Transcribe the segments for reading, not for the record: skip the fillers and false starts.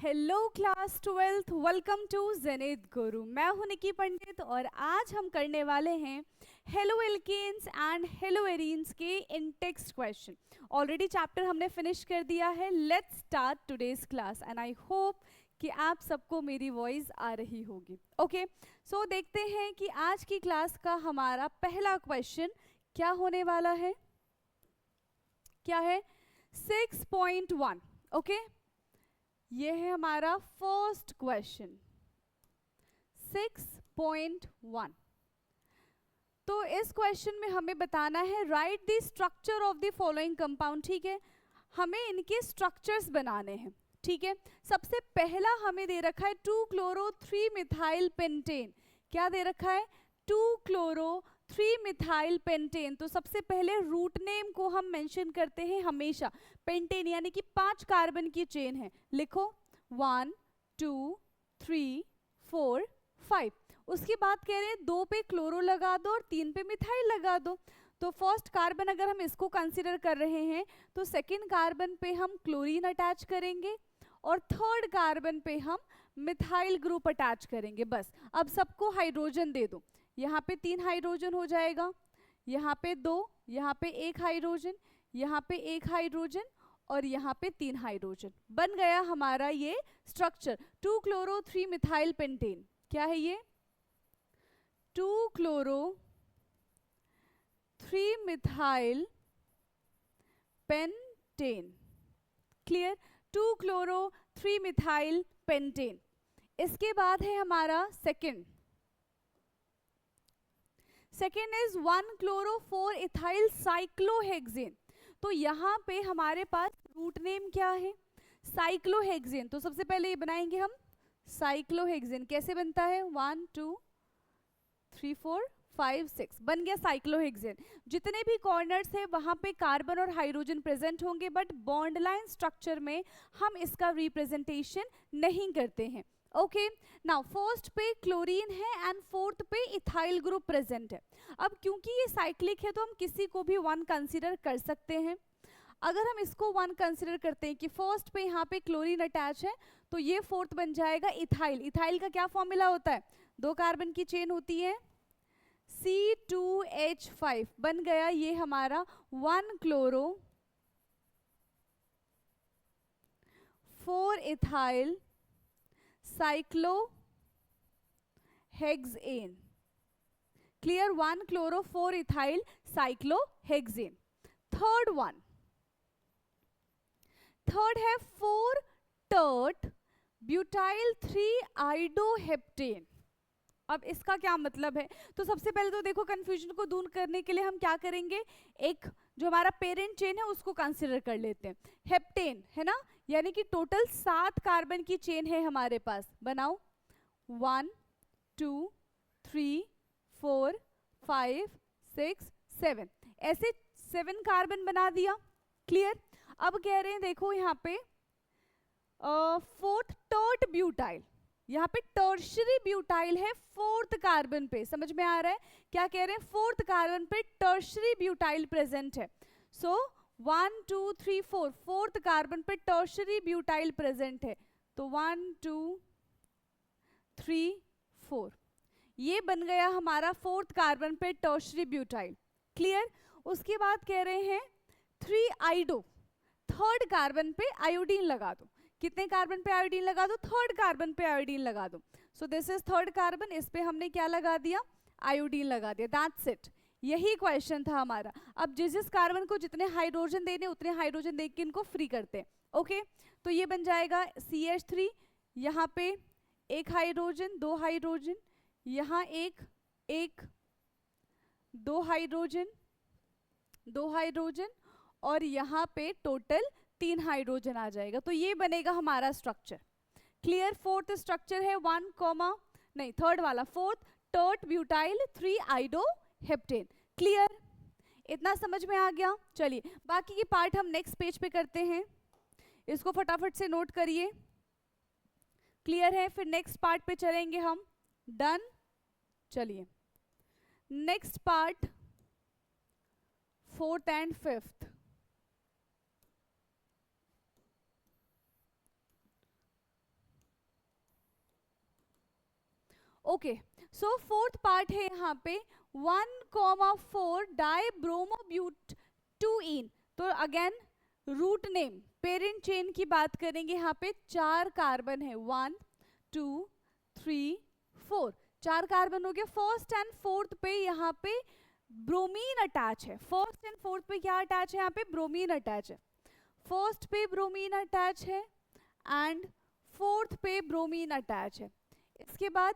Hello class 12th, welcome to Zenith Guru. मैं हूं निकी पंडित और आज हम करने वाले हैं haloalkanes and haloarenes के in text question. Already chapter हमने फिनिश कर दिया है। Let's start today's class and I hope कि आप सबको मेरी वॉइस आ रही होगी। ओके, सो देखते हैं कि आज की क्लास का हमारा पहला क्वेश्चन क्या होने वाला है। क्या है? 6.1। ओके, ये है हमारा फर्स्ट क्वेश्चन 6.1। तो इस क्वेश्चन में हमें बताना है right the structure of the following compound. ठीक है, हमें इनके स्ट्रक्चर्स बनाने हैं। ठीक है, सबसे पहला हमें दे रखा है 2-chloro-3-methyl पेंटेन। क्या दे रखा है? 2-chloro-3-methyl pentane. तो सबसे पहले रूट नेम को हम मेंशन करते हैं हमेशा। पेंटेन यानी कि 5 कार्बन की चेन है। लिखो 1 2 3 4 5। उसके बाद कह रहे हैं 2 पे क्लोरो लगा दो और 3 पे मिथाइल लगा दो। तो फर्स्ट कार्बन अगर हम इसको कंसीडर कर रहे हैं तो सेकेंड कार्बन पे हम क्लोरीन अटैच करेंगे और थर्ड कार्बन पे हम मिथाइल ग्रुप अटैच करेंगे। बस अब सबको हाइड्रोजन दे दो। यहाँ पे 3 हाइड्रोजन हो जाएगा, यहाँ पे 2, यहाँ पे 1 हाइड्रोजन, यहाँ पे 1 हाइड्रोजन और यहाँ पे 3 हाइड्रोजन। बन गया हमारा ये स्ट्रक्चर 2-chloro-3-methyl पेंटेन। क्या है ये? 2-chloro-3-methyl pentane. Clear? 2-chloro-3-methyl pentane. इसके बाद है हमारा सेकेंड इज 1-chloro-4-ethyl साइक्लोहेक्सेन। तो यहाँ पे हमारे पास रूट नेम क्या है? साइक्लोहेक्सेन। तो सबसे पहले ये बनाएंगे हम साइक्लोहेक्सेन। कैसे बनता है? 1 2 3 4 5 6 बन गया साइक्लोहेक्सेन। जितने भी कॉर्नर्स है वहां पे कार्बन और हाइड्रोजन प्रेजेंट होंगे, बट बॉन्ड लाइन स्ट्रक्चर में हम इसका रिप्रेजेंटेशन नहीं करते हैं। ओके, नाउ फर्स्ट पे क्लोरीन है एंड फोर्थ पे इथाइल ग्रुप प्रेजेंट है। अब क्योंकि ये साइक्लिक है तो हम किसी को भी 1 कंसीडर कर सकते हैं। अगर हम इसको 1 कंसीडर करते हैं कि फर्स्ट पे यहाँ पे क्लोरीन अटैच है तो ये फोर्थ बन जाएगा इथाइल। इथाइल का क्या फॉर्मूला होता है? 2 कार्बन की चेन होती है, C2H5 बन गया ये हमारा 1-chloro-4-ethyl cyclohexane. Clear? 1-chloro-4-ethyl cyclohexane. Third है 4-tert-butyl-3-iodoheptane। अब इसका क्या मतलब है? तो सबसे पहले तो देखो, कंफ्यूजन को दूर करने के लिए हम क्या करेंगे, एक जो हमारा पेरेंट चेन है उसको कंसीडर कर लेते हैं। हेप्टेन है ना, यानी कि टोटल 7 कार्बन की चेन है हमारे पास। बनाओ 1 2 3 4 5 6 7, ऐसे 7 कार्बन बना दिया। क्लियर? अब कह रहे हैं देखो यहाँ पे फोर्थ टर्ट ब्यूटाइल, यहाँ पे टर्शरी ब्यूटाइल है फोर्थ कार्बन पे। समझ में आ रहा है? क्या कह रहे हैं? फोर्थ कार्बन पे टर्शरी ब्यूटाइल प्रेजेंट है। सो 1 2 3 4 फोर्थ कार्बन पे टर्शरी ब्यूटाइल प्रेजेंट है। तो 1 2 3 4 ये बन गया हमारा फोर्थ कार्बन पे टर्शरी ब्यूटाइल। क्लियर? उसके बाद कह रहे हैं 3 आइडो, थर्ड कार्बन पे आयोडीन लगा दो। कितने कार्बन पे आयोडीन लगा दो? थर्ड कार्बन पे आयोडीन लगा दो। So this is third carbon, इस पे हमने क्या लगा दिया? आयोडीन लगा दिया। दैट्स इट, यही क्वेश्चन था हमारा। अब जिस कार्बन को जितने हाइड्रोजन देने उतने हाइड्रोजन दे के इनको फ्री करते हैं। ओके, तो ये बन जाएगा CH3, यहाँ पे 1 हाइड्रोजन 2 हाइड्रोजन, यहाँ 1 2 हाइड्रोजन 2 हाइड्रोजन और यहाँ पे टोटल 3 हाइड्रोजन आ जाएगा। तो ये बनेगा हमारा स्ट्रक्चर। क्लियर? फोर्थ स्ट्रक्चर है थर्ड वाला 4th tert butyl 3 आइडो heptane. Clear? इतना समझ में आ गया? चलिए बाकी की पार्ट हम नेक्स्ट पेज पे करते हैं, इसको फटाफट से नोट करिए। क्लियर है? फिर नेक्स्ट पार्ट पे चलेंगे हम। डन? चलिए next part 4th and 5th। Okay, so fourth part है यहाँ पे 1,4 डाइब्रोमोब्यूट-2-ईन। तो again root name parent chain की बात करेंगे, यहाँ पे 4 कार्बन है, 1 2 3 4, 4 कार्बन हो गया। फर्स्ट एंड फोर्थ पे यहाँ पे ब्रोमीन अटैच है। फर्स्ट एंड फोर्थ पे क्या अटैच है? यहाँ पे ब्रोमीन अटैच है। फर्स्ट पे ब्रोमीन अटैच है एंड फोर्थ पे ब्रोमीन अटैच है। इसके बाद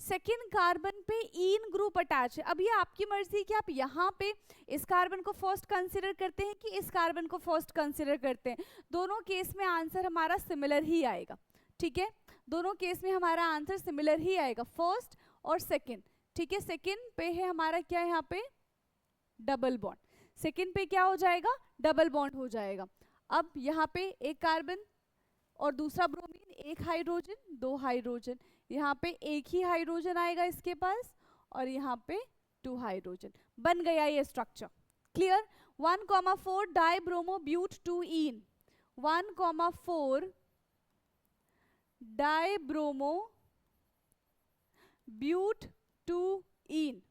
सेकेंड कार्बन पे ईन ग्रुप अटैच है। अब ये आपकी मर्जी कि आप यहाँ पे इस कार्बन को फर्स्ट कंसिडर करते हैं कि इस कार्बन को फर्स्ट कंसिडर करते हैं। दोनों केस में आंसर हमारा सिमिलर ही आएगा, ठीक है, दोनों केस में हमारा आंसर सिमिलर ही आएगा, फर्स्ट और सेकेंड, ठीक है। सेकेंड पे है हमारा क्या है यहाँ पे डबल बॉन्ड, सेकेंड पे क्या हो जाएगा डबल बॉन्ड हो जाएगा। अब यहाँ पे एक कार्बन और दूसरा ब्रोमीन, एक हाइड्रोजन, 2 हाइड्रोजन, यहाँ पे एक ही हाइड्रोजन आएगा इसके पास और यहाँ पे 2 हाइड्रोजन, बन गया ये स्ट्रक्चर। क्लियर? 1,4 डाइब्रोमोब्यूट-2-ईन, 1,4 डाइब्रोमोब्यूट-2-ईन।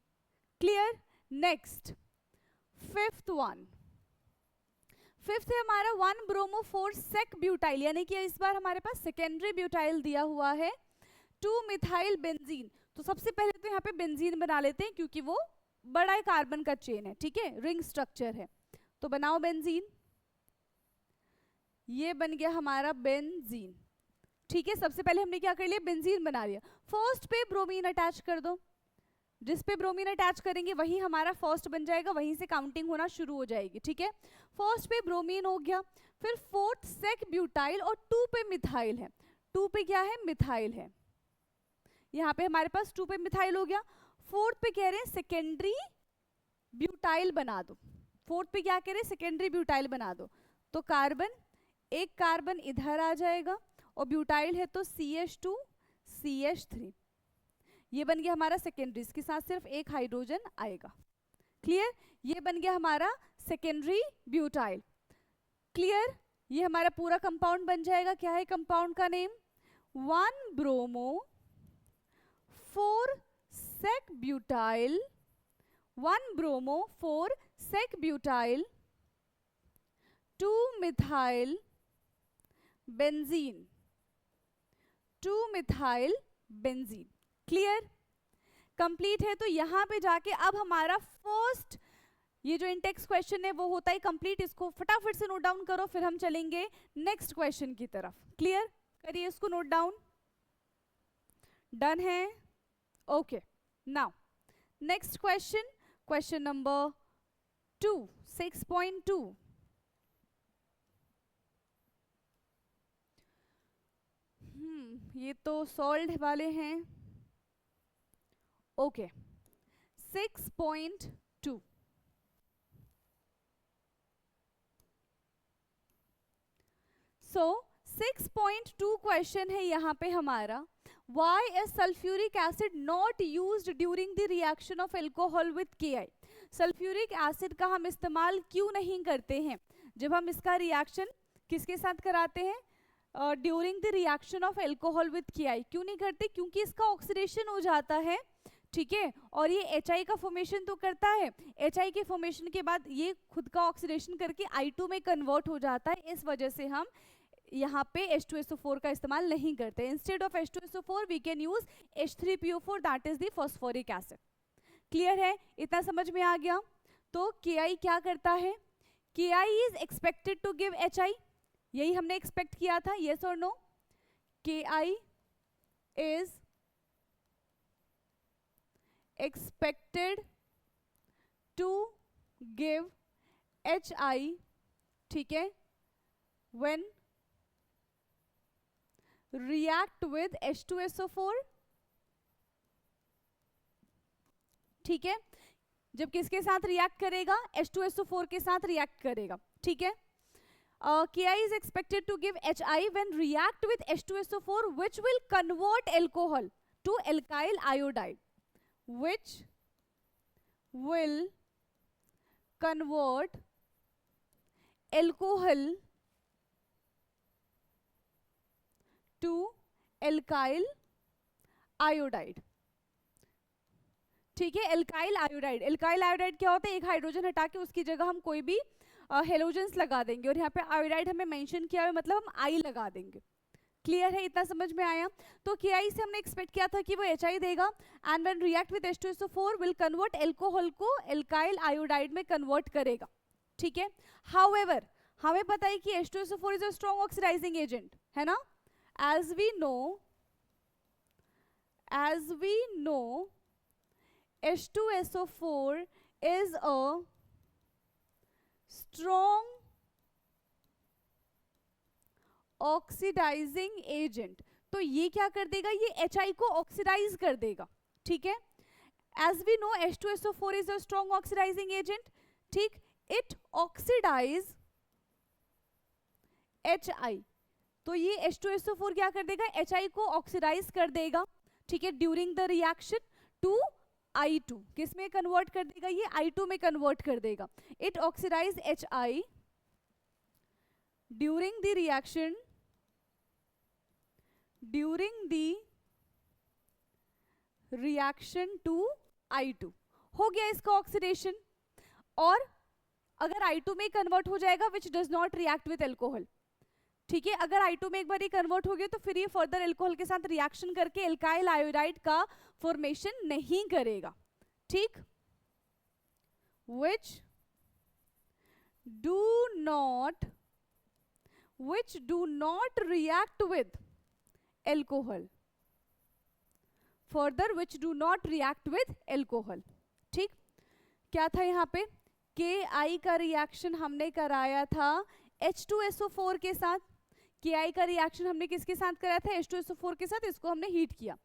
Clear? Next fifth one, fifth है हमारा 1-ब्रोमो-4 सेक ब्यूटाइल, यानी कि इस बार हमारे पास सेकेंडरी ब्यूटाइल दिया हुआ है, 2-मिथाइल बेंजीन। तो सबसे पहले तो यहाँ पे बेंजीन बना लेते हैं क्योंकि वो बड़ा कार्बन का चेन है, ठीक है, रिंग स्ट्रक्चर है। तो बनाओ बेंजीन, ये बन गया हमारा बेंजीन, ठीक है। सबसे पहले हमने क्या कर लिया, बेंजीन बना लिया। फर्स्ट पे ब्रोमीन अटैच कर दो, जिस पे ब्रोमीन अटैच करेंगे वही हमारा फर्स्ट बन जाएगा, वहीं से काउंटिंग होना शुरू हो जाएगी, ठीक है। फर्स्ट पे ब्रोमीन हो गया, फिर फोर्थ सेक ब्यूटाइल और 2 पे मिथाइल है, 2 पे क्या है मिथाइल है, यहाँ पे हमारे पास 2 पे मिथाइल हो गया। फोर्थ पे कह रहे हैं सेकेंडरी ब्यूटाइल बना दो, फोर्थ पे क्या कह रहे हैं सेकेंडरी ब्यूटाइल बना दो। तो कार्बन, एक कार्बन इधर आ जाएगा और ब्यूटाइल है तो CH2 CH3, ये बन गया हमारा सेकेंडरी, इसके साथ सिर्फ एक हाइड्रोजन आएगा। क्लियर? ये बन गया हमारा सेकेंडरी ब्यूटाइल। क्लियर? ये हमारा पूरा कंपाउंड बन जाएगा। क्या है कंपाउंड का नेम? 1-ब्रोमो-4 सेक ब्यूटाइल, 1-ब्रोमो-4 सेक ब्यूटाइल 2-मिथाइल बेंजीन, 2-मिथाइल बेंजीन। क्लियर? कंप्लीट है। तो यहां पे जाके अब हमारा फर्स्ट ये जो इंटेक्स क्वेश्चन है वो होता है कंप्लीट। इसको फटाफट से नोट डाउन करो, फिर हम चलेंगे नेक्स्ट क्वेश्चन की तरफ। क्लियर? करिए इसको नोट डाउन। डन है? Okay, now next question, question number 2, 6.2। ये तो सॉल्व वाले हैं। ओके, 6.2। सो 6.2 क्वेश्चन है यहाँ पे हमारा, why is sulfuric acid not used during the reaction of alcohol with Ki? Sulphuric acid का हम इस्तेमाल क्यों नहीं करते हैं जब हम इसका रिएक्शन किसके साथ कराते हैं? During the reaction of alcohol with Ki। क्यों नहीं करते? क्योंकि इसका ऑक्सीडेशन हो जाता है, ठीक है, और ये HI का फॉर्मेशन तो करता है, HI के फॉर्मेशन के बाद ये खुद का ऑक्सीडेशन करके I2 में कन्वर्ट हो जाता है। इस वजह से हम यहाँ पे H2SO4 का इस्तेमाल नहीं करते। Instead of H2SO4 we can use H3PO4, that is the phosphoric acid. Clear है? इतना समझ में आ गया? तो Ki क्या करता है? Ki is expected to give HI, यही हमने एक्सपेक्ट किया था, यस और no? Ki is expected to give HI, ठीक है, when react with H2SO4, ठीक है, जब किसके साथ रिएक्ट करेगा? H2SO4 के साथ रिएक्ट करेगा, ठीक है। Ki is expected to give HI when react with H2SO4 which will convert alcohol to alkyl iodide, which will convert alcohol to alkyl iodide, ठीक है, एल्काइल आयोडाइड। एल्काइल आयोडाइड क्या होता है, एक हाइड्रोजन हटा के उसकी जगह हम कोई भी हेलोजेंस लगा देंगे, और यहाँ पे आयोडाइड हमें मेंशन किया हुआ मतलब हम आई लगा देंगे। क्लियर है, इतना समझ में आया। तो KI से हमने एक्सपेक्ट किया था कि वो HI देगा, and when react with H2SO4 will convert alcohol को एल्काइल आयोडाइड में कन्वर्ट करेगा, ठीक है। हाउएवर हमें पता है कि H2SO4 is a strong oxidising agent, है ना। As we know H2SO4 is a strong oxidising agent. तो ये क्या कर देगा, ये HI को ऑक्सीडाइज कर देगा, ठीक है। As we know H2SO4 is a strong oxidising agent, ठीक। इट ऑक्सीडाइज HI, तो ये H2SO4 क्या कर देगा, HI को ऑक्सीडाइज कर देगा, ठीक है, during the reaction to I2। किस में कन्वर्ट कर देगा, ये I2 में कन्वर्ट कर देगा। It oxidise HI during the reaction to I2। हो गया इसका ऑक्सीडेशन। और अगर I2 में कन्वर्ट हो जाएगा which does not react with alcohol, ठीक है। अगर I2 में एक बार ये कन्वर्ट हो गया तो फिर ये फर्दर एल्कोहल के साथ रिएक्शन करके एल्काइल आयोडाइड का फॉर्मेशन नहीं करेगा, ठीक। which do not react with alcohol, further which do not react with alcohol, ठीक। क्या था यहाँ पे, KI का रिएक्शन हमने कराया था H2SO4 के साथ। KI का रिएक्शन हमने किसके साथ कराया था, H2SO4 के साथ, इसको हमने हीट किया,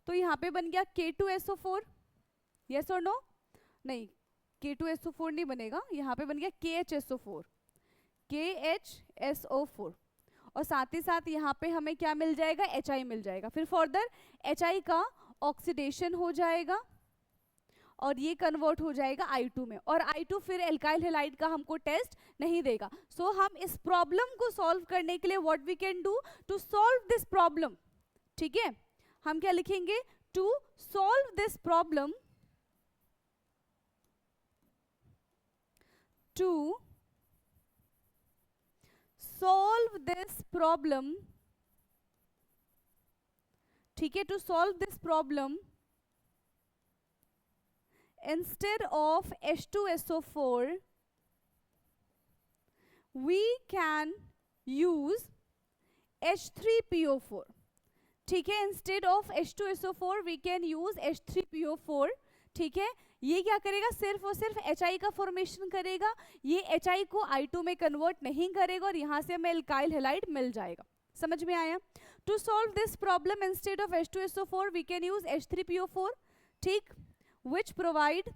तो यहाँ पे बन गया K2SO4, यस और नो, नहीं K2SO4 नहीं बनेगा, यहाँ पे बन गया KHSO4, और साथ ही साथ यहाँ पे हमें क्या मिल जाएगा, HI मिल जाएगा। फिर फर्दर HI का ऑक्सीडेशन हो जाएगा और ये कन्वर्ट हो जाएगा I2 में, और I2 फिर एल्काइल हैलाइड का हमको टेस्ट नहीं देगा। सो हम इस प्रॉब्लम को सॉल्व करने के लिए what we can do to solve this problem, ठीक है, हम क्या लिखेंगे, to solve this problem, to solve this problem, ठीक है, to solve this problem instead of H2SO4 we can use H3PO4, ठीक है, instead of H2SO4 we can use H3PO4, ठीक है। ये क्या करेगा, सिर्फ और सिर्फ HI का फॉर्मेशन करेगा, ये HI को I2 में कन्वर्ट नहीं करेगा, और यहाँ से हमें एल्काइल हैलाइड मिल जाएगा। समझ में आया। To solve this problem instead of H2SO4 we can use H3PO4, ठीक, विच प्रोवाइड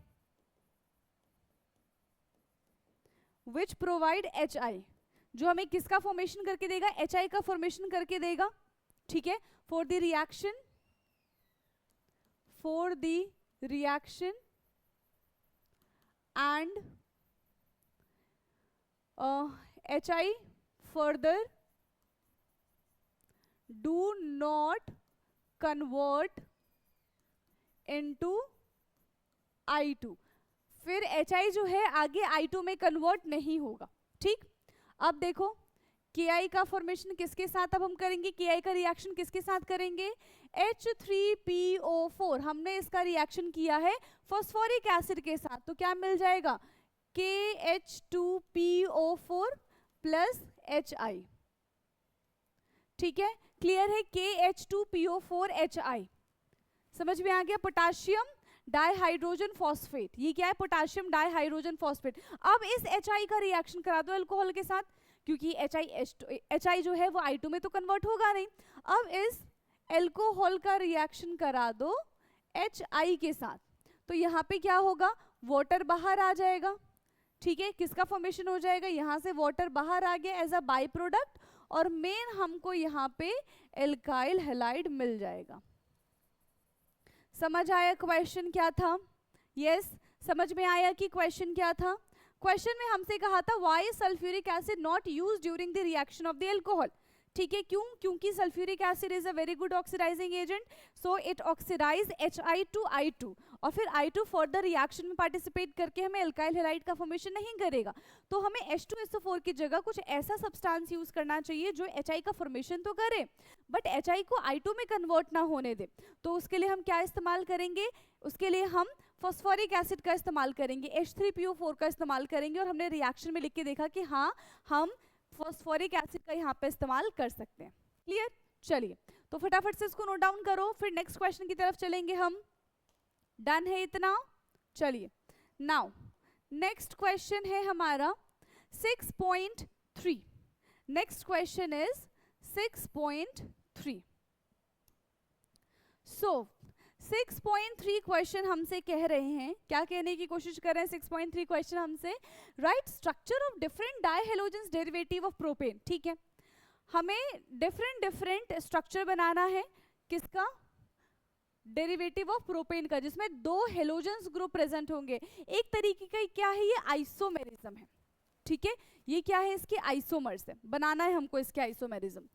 HI, जो हमें किसका फॉर्मेशन करके देगा, HI का फॉर्मेशन करके देगा, ठीक है, for the reaction and HI further do not convert into I2, फिर HI जो है आगे I2 में कन्वर्ट नहीं होगा, ठीक। अब देखो KI का फॉर्मेशन किसके साथ अब हम करेंगे, KI का रिएक्शन किसके साथ करेंगे, H3PO4, हमने इसका रिएक्शन किया है फॉस्फोरिक एसिड के साथ, तो क्या मिल जाएगा, KH2PO4 प्लस HI, ठीक है, क्लियर है, KH2PO4 HI, समझ में आ गया। पोटाशियम डाइहाइड्रोजन फॉस्फेट, ये क्या है, पोटाशियम डाइहाइड्रोजन फॉस्फेट। अब इस HI का रिएक्शन करा दो अल्कोहल के साथ, क्योंकि HI जो है वो I2 में तो कन्वर्ट होगा नहीं। अब इस एल्कोहल का रिएक्शन करा दो HI के साथ, तो यहाँ पे क्या होगा, वाटर बाहर आ जाएगा, ठीक है, किसका फॉर्मेशन हो जाएगा, यहाँ से वाटर बाहर आ गया एज अ बाई प्रोडक्ट, और मेन हमको यहाँ पे एल्काइल हैलाइड मिल जाएगा। समझ आया क्वेश्चन क्या था, यस, समझ में आया कि क्वेश्चन क्या था। क्वेश्चन में हमसे कहा था why sulphuric acid not used during the reaction of the alcohol, ठीक है, क्यों? क्योंकि sulphuric acid is a very good oxidising agent, so it oxidise Hi to I2, और फिर I2 फर्दर रिएक्शन में पार्टिसिपेट करके हमें अल्काइल हैलाइड का फॉर्मेशन नहीं करेगा, तो हमें H2SO4 की जगह कुछ ऐसा सब्सटेंस यूज करना चाहिए जो Hi का फॉर्मेशन तो करे बट Hi को I2 में कन्वर्ट ना होने दे। तो उसके लिए हम क्या इस्तेमाल करेंगे? उसके लिए हम फॉस्फोरिक एसिड का इस्तेमाल करेंगे, H3PO4 का इस्तेमाल करेंगे, और हमने रिएक्शन में लिख के देखा कि हाँ हम फॉस्फोरिक एसिड का यहाँ पे इस्तेमाल कर सकते हैं। क्लियर? चलिए तो फटाफट से इसको नोट डाउन करो, फिर नेक्स्ट क्वेश्चन की तरफ चलेंगे हम। डन है इतना? चलिए नाउ नेक्स्ट क्वेश्चन है हमारा 6.3। Next question is 6.3। So 6.3 question हमसे कह रहे हैं, क्या कहने की कोशिश कर रहे हैं 6.3 क्वेश्चन हमसे? Write structure of different dihalogens derivative of propane. ठीक है, हमें डिफरेंट स्ट्रक्चर बनाना है, किसका? डेरिवेटिव ऑफ प्रोपेन का, जिसमें दो हेलोजेंस ग्रुप प्रेजेंट होंगे। एक तरीके का क्या है, ये आइसोमेरिज्म है। ठीक है, ये क्या है? इसके आइसोमर्स है, बनाना है हमको इसके आइसोमेरिज्म।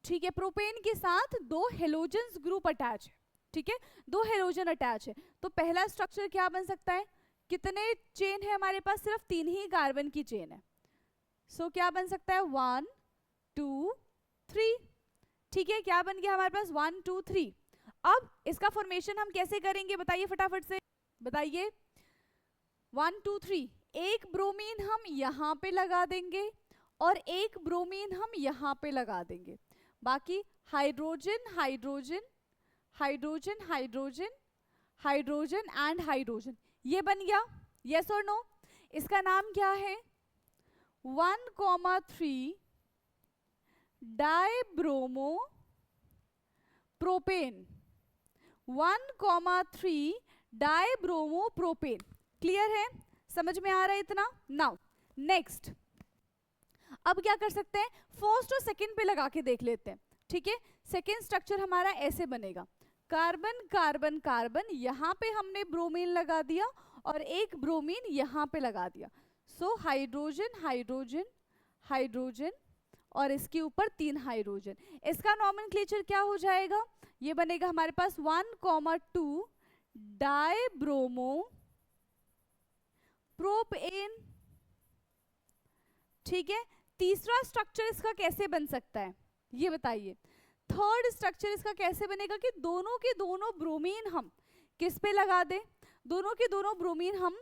ठीक है, प्रोपेन के साथ दो हेलोजेंस ग्रुप अटैच है। ठीक है, दो हेलोजन अटैच है, तो पहला स्ट्रक्चर क्या बन सकता है? कितने चेन है हमारे पास? सिर्फ 3 ही कार्बन की चेन है, सो क्या बन सकता है? 1 2 3। ठीक है, क्या बन गया हमारे पास? 1 2 3। अब इसका फॉर्मेशन हम कैसे करेंगे बताइए, फटाफट से बताइए। 1 2 3, एक ब्रोमीन हम यहाँ पे लगा देंगे और एक ब्रोमीन हम यहाँ पे लगा देंगे, बाकी hydrogen hydrogen hydrogen hydrogen hydrogen and hydrogen, ये बन गया। यस और नो? इसका नाम क्या है? 1,3 dibromo propane. 1,3 dibromo propane. Clear है? समझ में आ रहा है इतना? नाउ नेक्स्ट, अब क्या कर सकते हैं? फर्स्ट और सेकंड पे लगा के देख लेते हैं। ठीक है, सेकेंड स्ट्रक्चर हमारा ऐसे बनेगा, कार्बन कार्बन कार्बन, यहाँ पे हमने ब्रोमीन लगा दिया और एक ब्रोमीन यहाँ पे लगा दिया, सो हाइड्रोजन हाइड्रोजन हाइड्रोजन और इसके ऊपर 3 हाइड्रोजन। इसका नॉमेनक्लेचर क्या हो जाएगा? ये बनेगा हमारे पास 1,2 डाइब्रोमो प्रोपेन। ठीक है, तीसरा स्ट्रक्चर इसका कैसे बन सकता है ये बताइए। थर्ड स्ट्रक्चर इसका कैसे बनेगा कि दोनों के दोनों ब्रोमीन हम किस पे लगा दें? दोनों के दोनों ब्रोमीन हम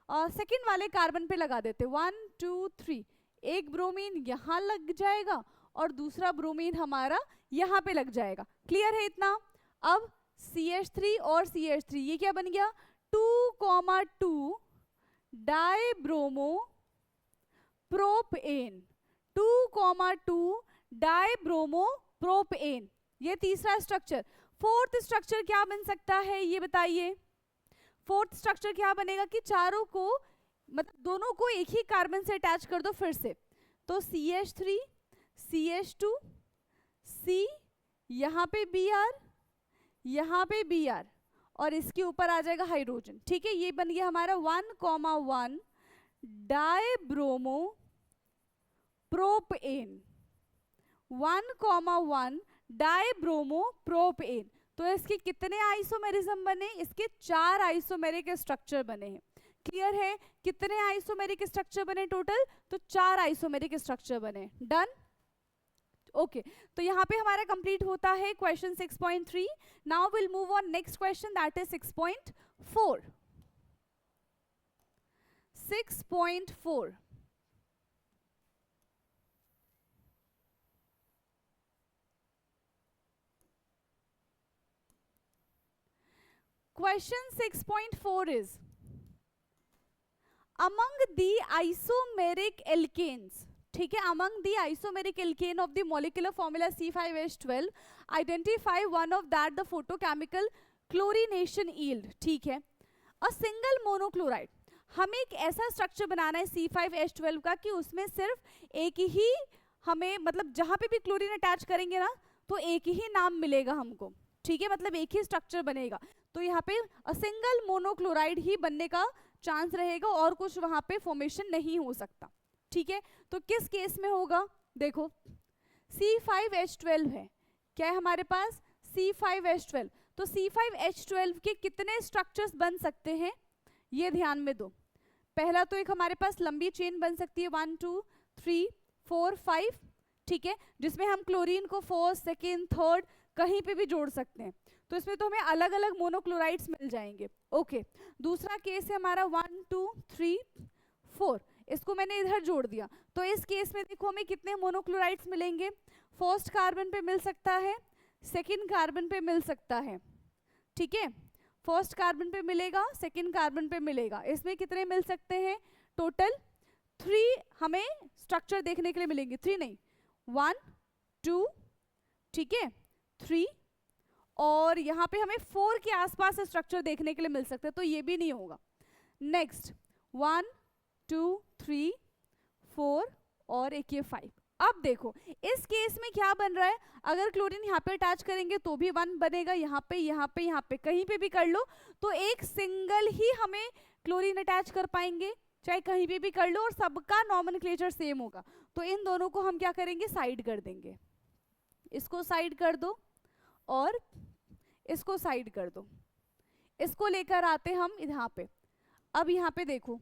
सेकंड वाले कार्बन पे लगा देते। 1 2 3, एक ब्रोमीन यहाँ लग जाएगा और दूसरा ब्रोमीन हमारा यहाँ पे लग जाएगा। क्लियर है इतना? अब CH3 और CH3, ये क्या बन गया? 2,2 डाइब्रोमो प्रोपेन। 2,2 डाइब्रोमो प्रोपेन, ये तीसरा स्ट्रक्चर। फोर्थ स्ट्रक्चर क्या बन सकता है ये बताइए। फोर्थ स्ट्रक्चर क्या बनेगा कि चारों को, मतलब दोनों को एक ही कार्बन से अटैच कर दो फिर से, तो CH3 CH2 C, यहाँ पे Br, यहाँ पे Br और इसके ऊपर आ जाएगा हाइड्रोजन। ठीक है, ये बन गया हमारा 1,1 डाइब्रोमो प्रोपेन। 1,1 dibromo propane. तो इसके कितने आइसोमेरिज्म बने? इसके 4 आइसोमेरिक स्ट्रक्चर बने हैं। क्लियर है? कितने आइसोमेरिक स्ट्रक्चर बने टोटल? तो 4 आइसोमेरिक स्ट्रक्चर बने। डन? ओके, तो यहाँ पे हमारा कंप्लीट होता है question 6.3। Now will move on next question, that is 6.4। 6.4 Question 6.4 is, among the isomeric alkanes, ठीक है, among the isomeric alkane of the molecular formula C5H12, identify one of that the photochemical chlorination yield। ठीक है, a single monochloride, हमें एक ऐसा structure बनाना है C5H12 का कि उसमें सिर्फ एक ही हमें, मतलब जहां पे भी क्लोरीन अटैच करेंगे ना तो एक ही नाम मिलेगा हमको। ठीक है, मतलब एक ही स्ट्रक्चर बनेगा, तो यहाँ पे सिंगल मोनोक्लोराइड ही बनने का चांस रहेगा और कुछ वहां पे फॉर्मेशन नहीं हो सकता। ठीक है, तो किस केस में होगा? देखो C5H12 है, क्या है हमारे पास C5H12। तो C5H12 के कितने स्ट्रक्चर्स बन सकते हैं ये ध्यान में दो। पहला तो एक हमारे पास लंबी चेन बन सकती है 1 2 3 4 5, ठीक है, जिसमें हम क्लोरीन को फर्स्ट सेकेंड थर्ड कहीं पे भी जोड़ सकते हैं, तो इसमें तो हमें अलग अलग मोनोक्लोराइड्स मिल जाएंगे। ओके, दूसरा केस है हमारा 1 2 3 4, इसको मैंने इधर जोड़ दिया, तो इस केस में देखो हमें कितने मोनोक्लोराइड्स मिलेंगे, फर्स्ट कार्बन पे मिल सकता है, सेकेंड कार्बन पे मिल सकता है, ठीक है, फर्स्ट कार्बन पे मिलेगा, सेकेंड कार्बन पे मिलेगा, इसमें कितने मिल सकते हैं, टोटल 3 हमें स्ट्रक्चर देखने के लिए मिलेंगे, 3 नहीं 1 2, ठीक है 3, और यहाँ पे हमें 4 के आसपास स्ट्रक्चर देखने के लिए मिल सकते हैं, तो ये भी नहीं होगा। नेक्स्ट 1 2 3 4 और एक ये 5। अब देखो इस केस में क्या बन रहा है, अगर क्लोरीन यहाँ पे अटैच करेंगे तो भी 1 बनेगा, यहाँ पे यहाँ पे यहाँ पे कहीं पे भी कर लो तो एक सिंगल ही हमें क्लोरीन अटैच कर पाएंगे, चाहे कहीं पे भी कर लो, और सबका नॉमेनक्लेचर सेम होगा। तो इन दोनों को हम क्या करेंगे, साइड कर देंगे, इसको साइड कर दो और इसको साइड कर दो, इसको लेकर आते हम यहाँ पे। अब यहाँ पे देखो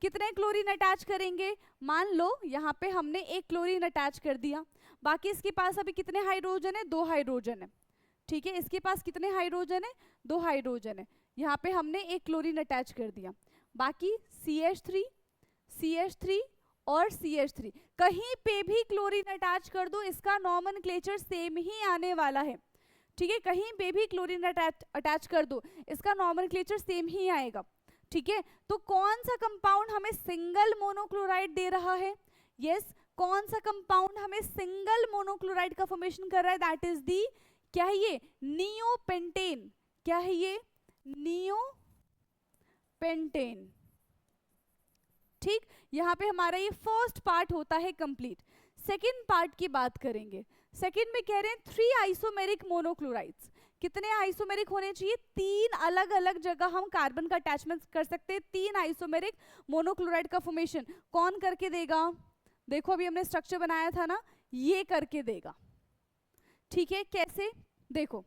कितने क्लोरीन अटैच करेंगे, मान लो यहाँ पे हमने एक क्लोरीन अटैच कर दिया, बाकी इसके पास अभी कितने हाइड्रोजन है, 2 हाइड्रोजन है, ठीक है, इसके पास कितने हाइड्रोजन है, 2 हाइड्रोजन है, यहाँ पे हमने एक क्लोरीन अटैच कर दिया, बाकी CH3 CH3 और CH3, कहीं पे भी क्लोरीन अटैच कर दो, इसका नॉमेनक्लेचर सेम ही आने वाला है, ठीक है, कहीं पे भी क्लोरीन अटैच कर दो, इसका नॉमेनक्लेचर सेम ही आएगा, ठीक है। तो कौन सा कंपाउंड हमें सिंगल मोनोक्लोराइड दे रहा है, यस, कौन सा कंपाउंड हमें सिंगल मोनोक्लोराइड का फॉर्मेशन कर रहा है, दैट इज दी, क्या है ये, नियोपेंटेन, क्या है ये, नियोपेंटेन, ठीक। यहाँ पे हमारा ये फर्स्ट पार्ट होता है कंप्लीट। सेकेंड पार्ट की बात करेंगे, सेकेंड में कह रहे हैं 3 आइसोमेरिक मोनोक्लोराइड्स, कितने आइसोमेरिक होने चाहिए, 3 अलग अलग जगह हम कार्बन का अटैचमेंट कर सकते हैं, 3 आइसोमेरिक मोनोक्लोराइड का फॉर्मेशन कौन करके देगा, देखो अभी हमने स्ट्रक्चर बनाया था ना, ये करके देगा, ठीक है, कैसे, देखो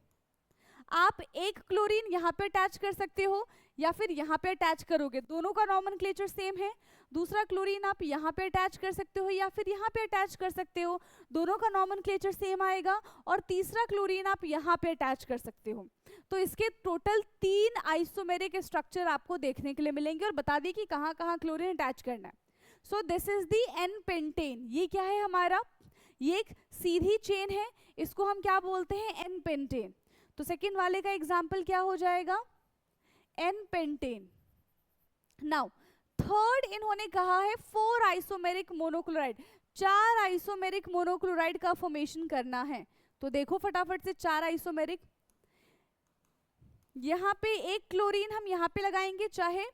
आप एक क्लोरीन यहाँ पे अटैच कर सकते हो या फिर यहाँ पे अटैच करोगे, दोनों का नॉमेनक्लेचर सेम है, दूसरा क्लोरीन आप यहाँ पे अटैच कर सकते हो या फिर यहाँ पे अटैच कर सकते हो, दोनों का नॉमेनक्लेचर सेम आएगा, और तीसरा क्लोरीन आप यहाँ पे अटैच कर सकते हो, तो इसके टोटल 3 आइसोमेरिक स्ट्रक्चर आपको देखने के लिए मिलेंगे, और बता दी कि कहाँ कहाँ क्लोरीन अटैच करना है। सो दिस इज दी N-पेंटेन, ये क्या है हमारा, ये एक सीधी चेन है, इसको हम क्या बोलते हैं, N-पेंटेन। तो सेकेंड वाले का एग्जाम्पल क्या हो जाएगा, N-पेंटेन। नाउ थर्ड इन्होंने कहा है 4 आइसोमेरिक मोनोक्लोराइड, 4 आइसोमेरिक मोनोक्लोराइड का फॉर्मेशन करना है, तो देखो फटाफट से 4 आइसोमेरिक, यहाँ पे एक क्लोरीन हम यहाँ पे लगाएंगे चाहे,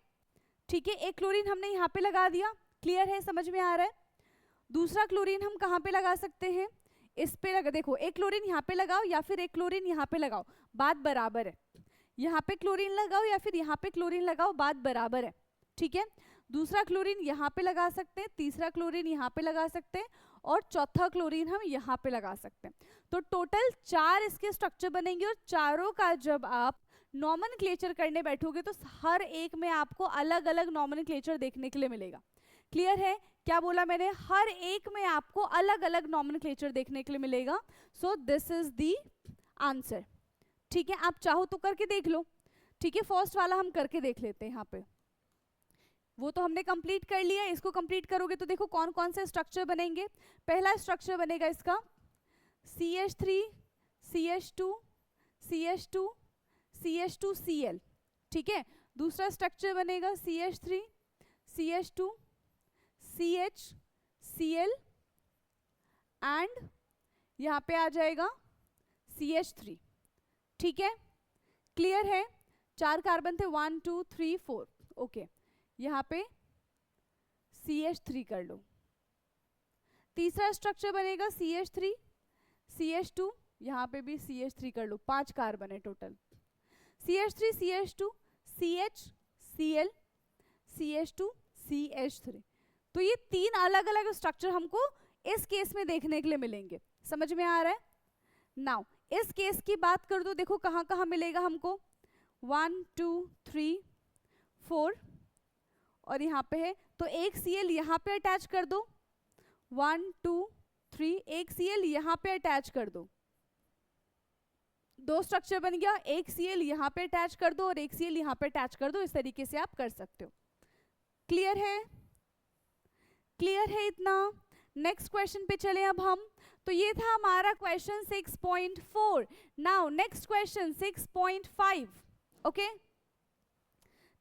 ठीक है, एक क्लोरीन हमने यहाँ पे लगा दिया, क्लियर है, समझ में आ रहा है। दूसरा क्लोरीन हम कहाँ पे लगा सकते हैं, इस पे लगा, देखो एक क्लोरीन यहाँ पे लगाओ या फिर एक क्लोरीन यहाँ पे लगाओ, बात बराबर है, यहाँ पे क्लोरीन लगाओ या फिर यहाँ पे क्लोरीन लगाओ, बात बराबर है, ठीक है। दूसरा क्लोरीन यहाँ पे लगा सकते हैं, तीसरा क्लोरीन यहाँ पे लगा सकते हैं, और चौथा क्लोरीन हम यहाँ पे लगा सकते हैं, तो टोटल 4 इसके स्ट्रक्चर बनेंगे, और चारों का जब आप नॉमेनक्लेचर करने बैठोगे तो हर एक में आपको अलग अलग नॉमेनक्लेचर देखने के लिए मिलेगा, क्लियर है, क्या बोला मैंने, हर एक में आपको अलग अलग नॉमेनक्लेचर देखने के लिए मिलेगा। So this is the answer, ठीक है, आप चाहो तो करके देख लो, ठीक है, फर्स्ट वाला हम करके देख लेते हैं, यहाँ पे वो तो हमने कंप्लीट कर लिया, इसको कंप्लीट करोगे तो देखो कौन कौन से स्ट्रक्चर बनेंगे। पहला स्ट्रक्चर बनेगा इसका CH3 CH2 CH2 CH2 Cl, ठीक है। दूसरा स्ट्रक्चर बनेगा CH3 CH2 CH Cl and यहाँ पे आ जाएगा CH3, ठीक है, क्लियर है, 4 कार्बन थे, 1 2 3 4, ओके, यहाँ पे CH3 कर लो। तीसरा स्ट्रक्चर बनेगा CH3 CH2, यहाँ पे भी CH3 कर लो, 5 कार्बन है total, CH3 CH2 CH Cl CH2 CH3, तो ये 3 अलग अलग स्ट्रक्चर हमको इस केस में देखने के लिए मिलेंगे। समझ में आ रहा है? नाउ इस केस की बात कर दो, देखो कहाँ कहाँ मिलेगा हमको, 1 2 3 4 और यहाँ पे है, तो एक Cl यहाँ पे अटैच कर दो, 1 2 3, एक Cl यहाँ पे अटैच कर दो, दो स्ट्रक्चर बन गया, एक Cl यहाँ पे अटैच कर दो और एक Cl यहाँ पे अटैच कर दो, इस तरीके से आप कर सकते हो। क्लियर है? क्लियर है इतना? नेक्स्ट क्वेश्चन पे चले अब हम। तो ये था हमारा question 6.4। Now next question 6.5। Okay,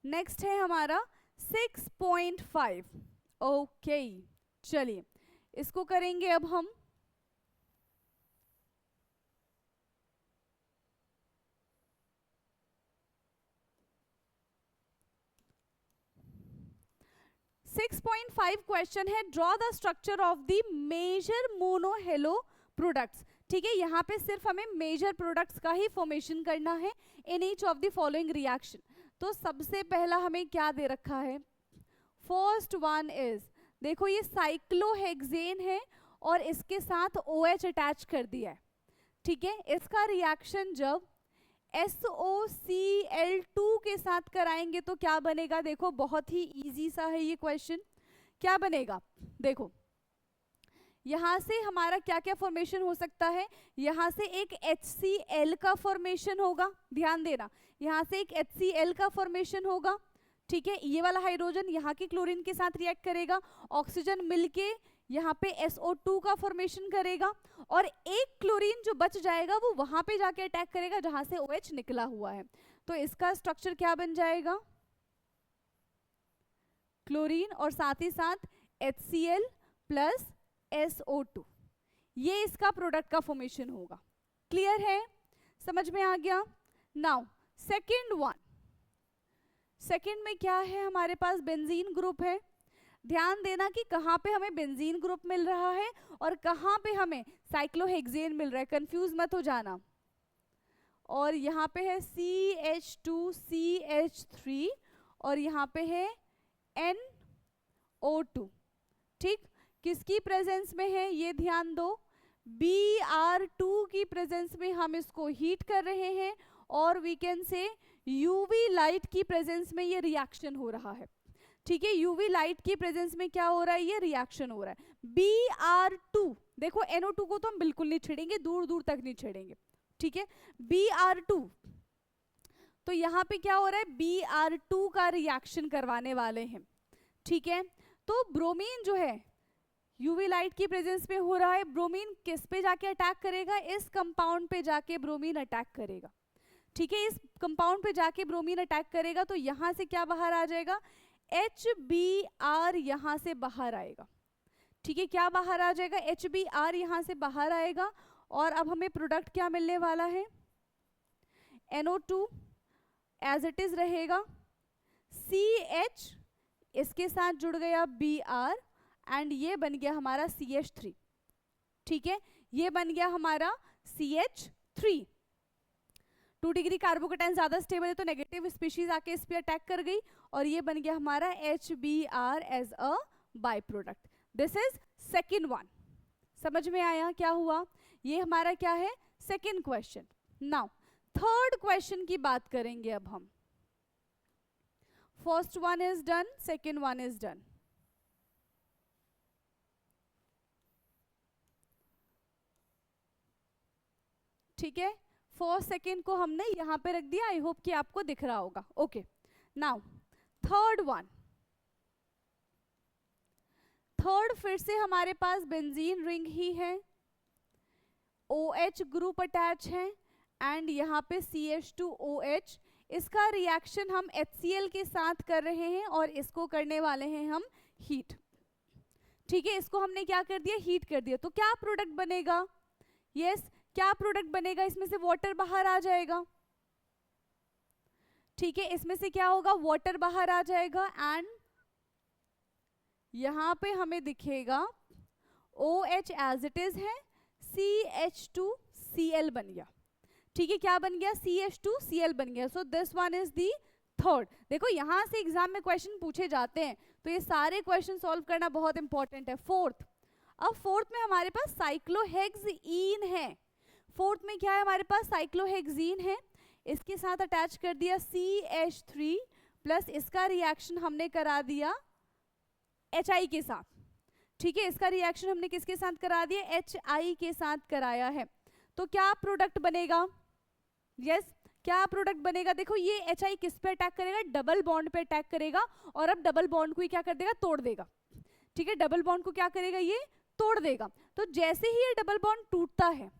next है हमारा 6.5। ओके, चलिए इसको करेंगे अब हम। सिक्स 6.5 क्वेश्चन है, draw the structure of the major monohalo products. ठीक है, यहाँ पे सिर्फ हमें मेजर प्रोडक्ट्स का ही फॉर्मेशन करना है in each of the following reaction. तो सबसे पहला हमें क्या दे रखा है, फर्स्ट वन इज, देखो ये साइक्लोहेक्सेन है और इसके साथ OH अटैच कर दिया है। ठीक है, इसका रिएक्शन जब SOCl2 के साथ कराएंगे तो क्या बनेगा, देखो बहुत ही इजी सा है ये क्वेश्चन। क्या बनेगा, देखो यहां से हमारा क्या क्या फॉर्मेशन हो सकता है, यहां से एक HCl का फॉर्मेशन होगा, ध्यान देना, यहां से एक HCl का फॉर्मेशन होगा। ठीक है, ये वाला हाइड्रोजन यहाँ के क्लोरीन के साथ रिएक्ट करेगा, ऑक्सीजन मिलके यहाँ पे SO2 का फॉर्मेशन करेगा और एक क्लोरीन जो बच जाएगा वो वहां पे जाके अटैक करेगा जहां से OH निकला हुआ है। तो इसका स्ट्रक्चर क्या बन जाएगा, क्लोरीन और साथ ही साथ HCl प्लस SO2, ये इसका प्रोडक्ट का फॉर्मेशन होगा। क्लियर है, समझ में आ गया? नाउ सेकंड वन, सेकंड में क्या है हमारे पास, बेंजीन ग्रुप है। ध्यान देना कि कहाँ पे हमें बेंजीन ग्रुप मिल रहा है और कहाँ पे हमें साइक्लोहेक्सेन मिल रहा है, कंफ्यूज मत हो जाना। और यहाँ पे है CH2CH3 और यहाँ पे है NO2। ठीक, किसकी प्रेजेंस में है ये ध्यान दो, Br2 की प्रेजेंस में हम इसको हीट कर रहे हैं और we can say UV light की प्रेजेंस में ये रिएक्शन हो रहा है। ठीक है, यूवी लाइट की प्रेजेंस में क्या हो रहा है, ये रिएक्शन हो रहा है। Br2, देखो NO2 को तो हम बिल्कुल नहीं छेड़ेंगे, दूर दूर तक नहीं छेड़ेंगे। ठीक है, Br2, तो यहाँ पे क्या हो रहा है, Br2 का रिएक्शन करवाने वाले हैं। ठीक है, तो ब्रोमीन जो है यूवी लाइट की प्रेजेंस में हो रहा है, ब्रोमीन किस पे जाके अटैक करेगा, इस कंपाउंड पे जाके ब्रोमीन अटैक करेगा। ठीक है, इस कंपाउंड पे जाके ब्रोमीन अटैक करेगा तो यहाँ से क्या बाहर आ जाएगा, HBr यहाँ से बाहर आएगा। ठीक है, क्या बाहर आ जाएगा, HBr यहाँ से बाहर आएगा और अब हमें प्रोडक्ट क्या मिलने वाला है, NO2 एज इट इज रहेगा, CH इसके साथ जुड़ गया Br एंड ये बन गया हमारा CH3। ठीक है, ये बन गया हमारा CH3। 2 डिग्री कार्बोकेटाइन ज्यादा स्टेबल है तो नेगेटिव स्पीशीज आके इस पे अटैक कर गई और ये बन गया हमारा HBr as a by product. This is second one. समझ में आया क्या हुआ, ये हमारा क्या है, second question. Now third question की बात करेंगे अब हम। First one is done, second one is done. ठीक है, फर्स्ट सेकेंड को हमने यहां पे रख दिया, आई होप कि आपको दिख रहा होगा। Okay, now third one, third फिर से हमारे पास बेंजीन रिंग ही है, OH ग्रुप अटैच है एंड यहाँ पे CH2OH। इसका रिएक्शन हम HCl के साथ कर रहे हैं और इसको करने वाले हैं हम हीट। ठीक है, इसको हमने क्या कर दिया, हीट कर दिया। तो क्या प्रोडक्ट बनेगा, यस क्या प्रोडक्ट बनेगा, इसमें से वाटर बाहर आ जाएगा। ठीक है, इसमें से क्या होगा, वाटर बाहर आ जाएगा एंड यहां पे हमें दिखेगा OH एज इट इज है, CH2Cl बन गया। ठीक है, क्या बन गया, CH2Cl बन गया। So this one is the third. देखो यहां से एग्जाम में क्वेश्चन पूछे जाते हैं तो ये सारे क्वेश्चन सॉल्व करना बहुत इंपॉर्टेंट है। फोर्थ, अब फोर्थ में हमारे पास साइक्लोहेक्सीन है, फोर्थ में क्या है हमारे पास, साइक्लोहेक्सीन है, इसके साथ अटैच कर दिया CH3 प्लस इसका रिएक्शन हमने करा दिया HI के साथ, ठीक है, इसका रिएक्शन हमने किसके साथ करा दिया, HI के साथ कराया है, तो क्या प्रोडक्ट बनेगा, यस क्या प्रोडक्ट बनेगा, देखो ये HI किस पे अटैक करेगा, डबल बॉन्ड पे अटैक करेगा, और अब डबल बॉन्ड को ही क्या कर देगा, तोड़ देगा, ठीक है, डबल बॉन्ड को क्या करेगा, ये तोड़ देगा, तो जैसे ही ये डबल बॉन्ड टूटता है,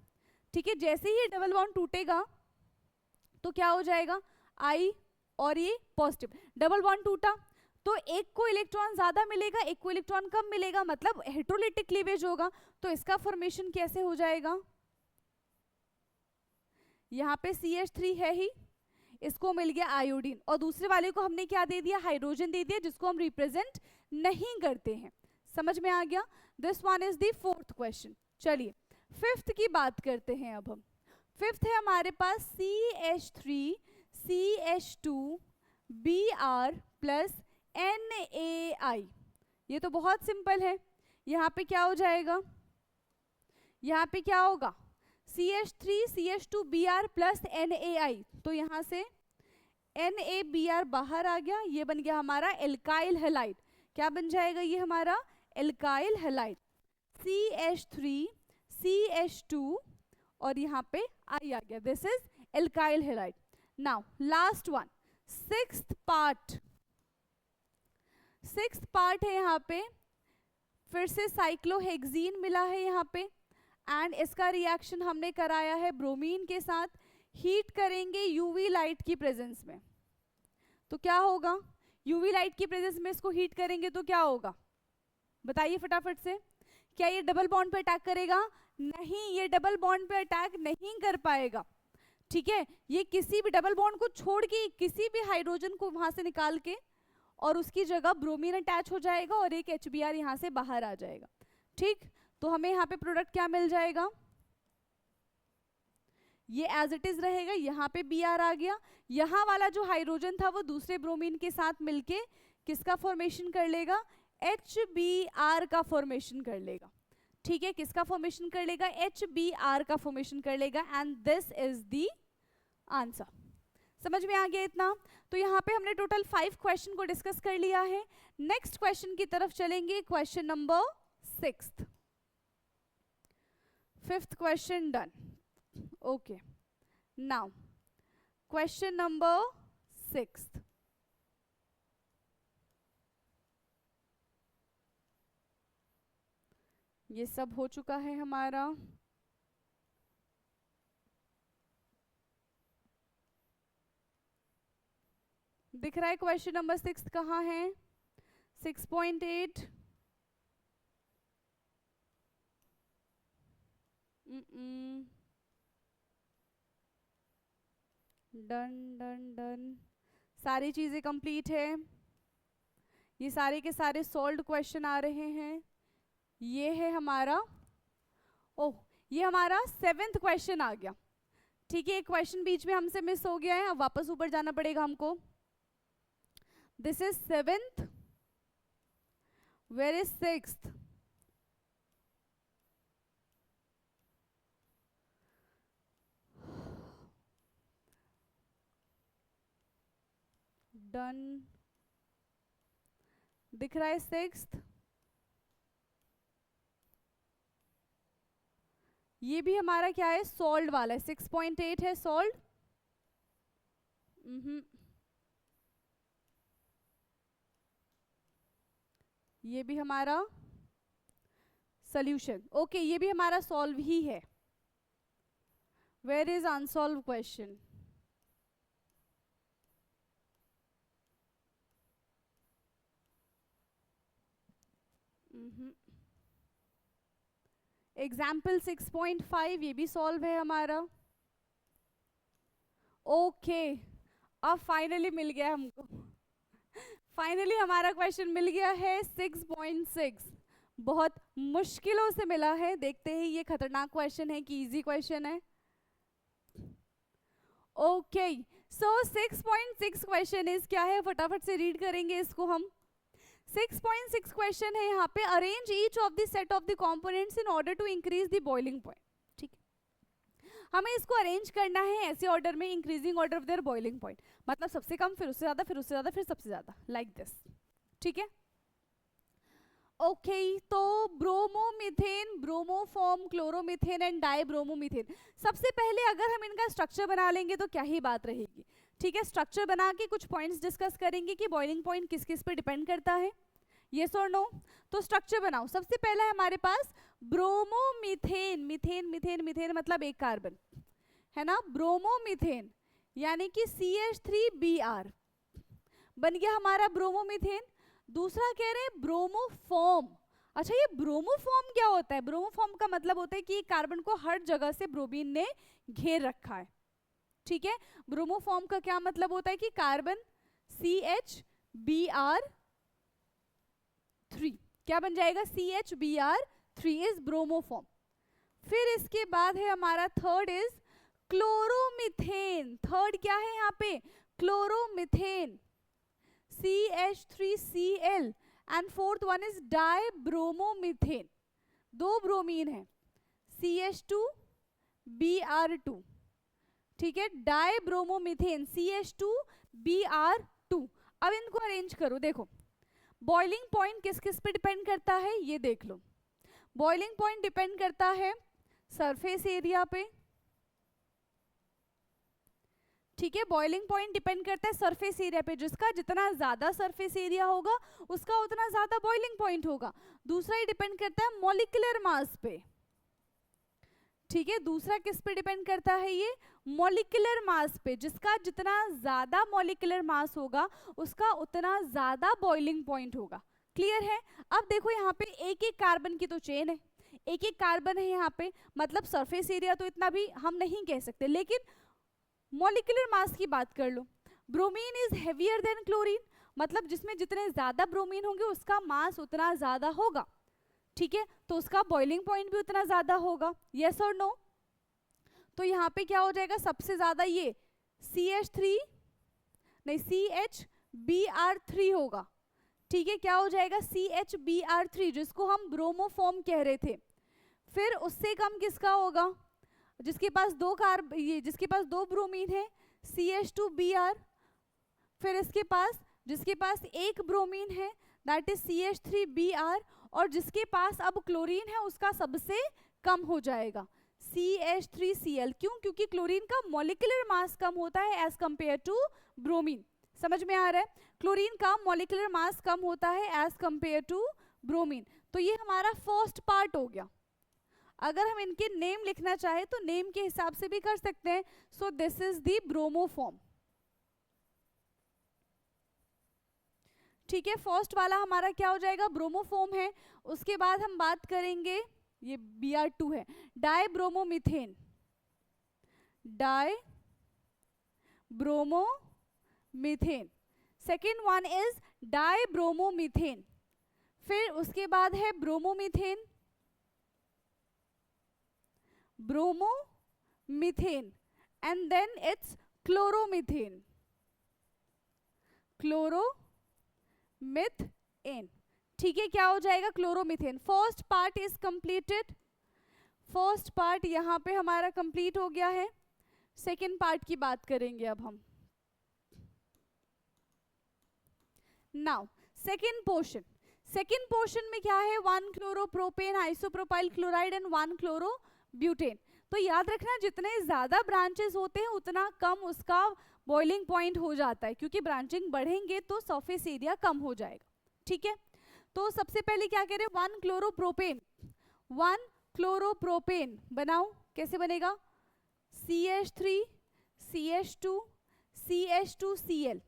ठीक है, जैसे ही ये डबल बॉन्ड टूटेगा तो क्या हो जाएगा, I और ये पॉजिटिव, डबल बॉन्ड टूटा तो एक को इलेक्ट्रॉन ज्यादा मिलेगा, एक को इलेक्ट्रॉन कम मिलेगा, मतलब हेटेरोलिटिक क्लीवेज होगा, तो इसका फॉर्मेशन कैसे हो जाएगा, यहाँ पे CH3 है ही, इसको मिल गया आयोडीन, और दूसरे वाले को हमने क्या दे दिया, हाइड्रोजन दे दिया, जिसको हम रिप्रेजेंट नहीं करते हैं, समझ में आ गया, this one is the fourth question. चलिए फिफ्थ की बात करते हैं, अब हम फिफ्थ है हमारे पास CH3 CH2 Br plus NaI, ये तो बहुत सिंपल है, यहाँ पे क्या हो जाएगा, यहाँ पे क्या होगा, CH3 CH2 Br plus NaI, तो यहाँ से NaBr बाहर आ गया, ये बन गया हमारा एल्काइल हैलाइड, क्या बन जाएगा ये हमारा एल्काइल हैलाइड, CH3 CH2 और यहाँ पे I आ गया, this is alkyl halide. Now last one, sixth part है यहाँ पे, फिर से साइक्लोहेक्सीन मिला है यहाँ पे, एंड इसका रिएक्शन हमने कराया है ब्रोमीन के साथ, हीट करेंगे यूवी लाइट की प्रेजेंस में, तो क्या होगा, यूवी लाइट की प्रेजेंस में इसको हीट करेंगे तो क्या होगा, बताइए फटाफट से, क्या ये डबल बॉन्ड पे अटैक करेगा, नहीं, ये डबल बॉन्ड पे अटैक नहीं कर पाएगा, ठीक है, ये किसी भी डबल बॉन्ड को छोड़ के किसी भी हाइड्रोजन को वहां से निकाल के और उसकी जगह ब्रोमीन अटैच हो जाएगा और एक HBr यहाँ से बाहर आ जाएगा, ठीक, तो हमें यहाँ पे प्रोडक्ट क्या मिल जाएगा, ये एज इट इज रहेगा, यहाँ पे Br आ गया, यहाँ वाला जो हाइड्रोजन था वो दूसरे ब्रोमीन के साथ मिलके किसका फॉर्मेशन कर लेगा, HBr का फॉर्मेशन कर लेगा, ठीक है, किसका फॉर्मेशन कर लेगा, HBr का फॉर्मेशन कर लेगा, and this is the answer. समझ में आ गया इतना, तो यहाँ पे हमने टोटल 5 क्वेश्चन को डिस्कस कर लिया है, नेक्स्ट क्वेश्चन की तरफ चलेंगे, question number 6, fifth question done, okay, now question number 6, ये सब हो चुका है हमारा, दिख रहा है क्वेश्चन नंबर 6 कहाँ है, 6.8, डन डन डन, सारी चीजें कंप्लीट है, ये सारे के सारे सॉल्व्ड क्वेश्चन आ रहे हैं, ये है हमारा, ओह ये हमारा 7th क्वेश्चन आ गया, ठीक है, एक क्वेश्चन बीच में हमसे मिस हो गया है, अब वापस ऊपर जाना पड़ेगा हमको, this is 7th, where is 6th, done, दिख रहा है 6th, ये भी हमारा क्या है, सॉल्ड वाला है, 6.8 है सॉल्ड, ये भी हमारा सॉल्यूशन, ओके, ये भी हमारा सॉल्व ही है, where is unsolve question, example 6.5 ये भी सॉल्व है हमारा, ओके, अब फाइनली मिल गया हमको, फाइनली हमारा क्वेश्चन मिल गया है 6.6, बहुत मुश्किलों से मिला है, देखते हैं ये खतरनाक क्वेश्चन है कि इजी क्वेश्चन है, ओके, सो 6.6 क्वेश्चन इज क्या है, फटाफट से रीड करेंगे इसको हम, 6.6 क्वेश्चन है यहाँ पे, arrange each of the set of the components in order to increase the boiling point. ठीक है, हमें इसको अरेंज करना है ऐसे ऑर्डर में, increasing order of their boiling point, मतलब सबसे कम, फिर उससे ज्यादा, फिर उससे ज्यादा, फिर सबसे ज्यादा, लाइक दिस। ठीक है, ओके तो ब्रोमोमीथेन, ब्रोमोफॉर्म, क्लोरोमीथेन एंड डाइब्रोमोमीथेन। सबसे पहले अगर हम इनका स्ट्रक्चर बना लेंगे तो क्या ही बात रहेगी। ठीक है, स्ट्रक्चर बना के कुछ पॉइंट्स डिस्कस करेंगे कि बॉइलिंग पॉइंट किस किस पे डिपेंड करता है, यस और नो। तो स्ट्रक्चर बनाओ। सबसे पहला है हमारे पास ब्रोमोमीथेन, मीथेन मीथेन मीथेन मतलब एक कार्बन है ना, ब्रोमोमीथेन यानी कि CH3Br बन गया हमारा ब्रोमोमीथेन। दूसरा कह रहे हैं ब्रोमोफॉर्म। अच्छा, ये ब्रोमोफॉर्म क्या होता है? ब्रोमोफॉर्म का मतलब होता है कि कार्बन को हर जगह से ब्रोमीन ने घेर रखा है। ठीक है, ब्रोमोफॉर्म का क्या मतलब होता है कि कार्बन CHBr3 क्या बन जाएगा, CHBr3 इज ब्रोमोफॉर्म। फिर इसके बाद है हमारा थर्ड इज क्लोरोमीथेन। थर्ड क्या है यहाँ पे, chloromethane, CH3Cl and fourth one is dibromomethane. दो ब्रोमीन है, CH2Br2। ठीक है, डाइब्रोमोमीथेन CH2Br2। अब इनको अरेंज करो। देखो बॉइलिंग पॉइंट किस किस पे डिपेंड करता है ये देख लो। बॉइलिंग पॉइंट डिपेंड करता है सरफेस एरिया पे। ठीक है, बॉइलिंग पॉइंट डिपेंड करता है सरफेस एरिया पे, जिसका जितना ज्यादा सरफेस एरिया होगा उसका उतना ज्यादा बॉइलिंग पॉइंट होगा। दूसरा ही डिपेंड करता है मॉलिक्यूलर मास पे। ठीक है, दूसरा किस पे डिपेंड करता है, ये मॉलिक्यूलर मास पे, जिसका जितना ज्यादा मॉलिक्यूलर मास होगा उसका उतना ज्यादा बॉइलिंग पॉइंट होगा। क्लियर है? अब देखो यहाँ पे एक एक कार्बन की तो चेन है, एक एक कार्बन है यहाँ पे, मतलब सरफेस एरिया तो इतना भी हम नहीं कह सकते, लेकिन मॉलिक्यूलर मास की बात कर लो। Bromine is heavier than chlorine, मतलब जिसमें जितने ज्यादा ब्रोमीन होंगे उसका मास उतना ज्यादा होगा। ठीक है, तो उसका बॉइलिंग पॉइंट भी उतना ज्यादा होगा, यस और नो। तो यहाँ पे क्या हो जाएगा, सबसे ज्यादा ये CH3 होगा। ठीक है, क्या हो जाएगा, CHBr3, जिसको हम ब्रोमोफॉर्म कह रहे थे। फिर उससे कम किसका होगा, जिसके पास जिसके पास दो ब्रोमीन है, CH2Br। फिर इसके पास जिसके पास एक ब्रोमीन है दैट इज CH3Br, और जिसके पास अब क्लोरीन है उसका सबसे कम हो जाएगा CH3Cl। क्यों? क्योंकि क्लोरीन का मॉलिक्यूलर मास कम होता है एज कंपेयर टू ब्रोमीन। समझ में आ रहा है? क्लोरीन का मॉलिक्यूलर मास कम होता है एज कंपेयर टू ब्रोमीन। तो ये हमारा फर्स्ट पार्ट हो गया। अगर हम इनके नेम लिखना चाहे तो नेम के हिसाब से भी कर सकते हैं। So this is the bromoform. ठीक है, फर्स्ट वाला हमारा क्या हो जाएगा, ब्रोमोफॉर्म है। उसके बाद हम बात करेंगे, ये Br2 है, dibromomethane, dibromomethane. Second one is dibromomethane. फिर उसके बाद है bromomethane, bromomethane, and then it's chloromethane, chloromethane. ठीक है, क्या हो जाएगा, chloromethane. First part is completed, first part यहाँ पे हमारा कंप्लीट हो गया है। सेकेंड पार्ट की बात करेंगे अब हम। Now second portion, second portion में क्या है, 1 chloropropane, isopropyl chloride and 1 chlorobutane. तो याद रखना जितने ज्यादा ब्रांचेस होते हैं उतना कम उसका बॉइलिंग पॉइंट हो जाता है, क्योंकि ब्रांचिंग बढ़ेंगे तो सरफेस एरिया कम हो जाएगा। ठीक है, तो सबसे पहले क्या कह रहे हैं, 1 क्लोरोप्रोपेन, 1 क्लोरोप्रोपेन बनाओ। कैसे बनेगा, CH3 CH2 CH2Cl।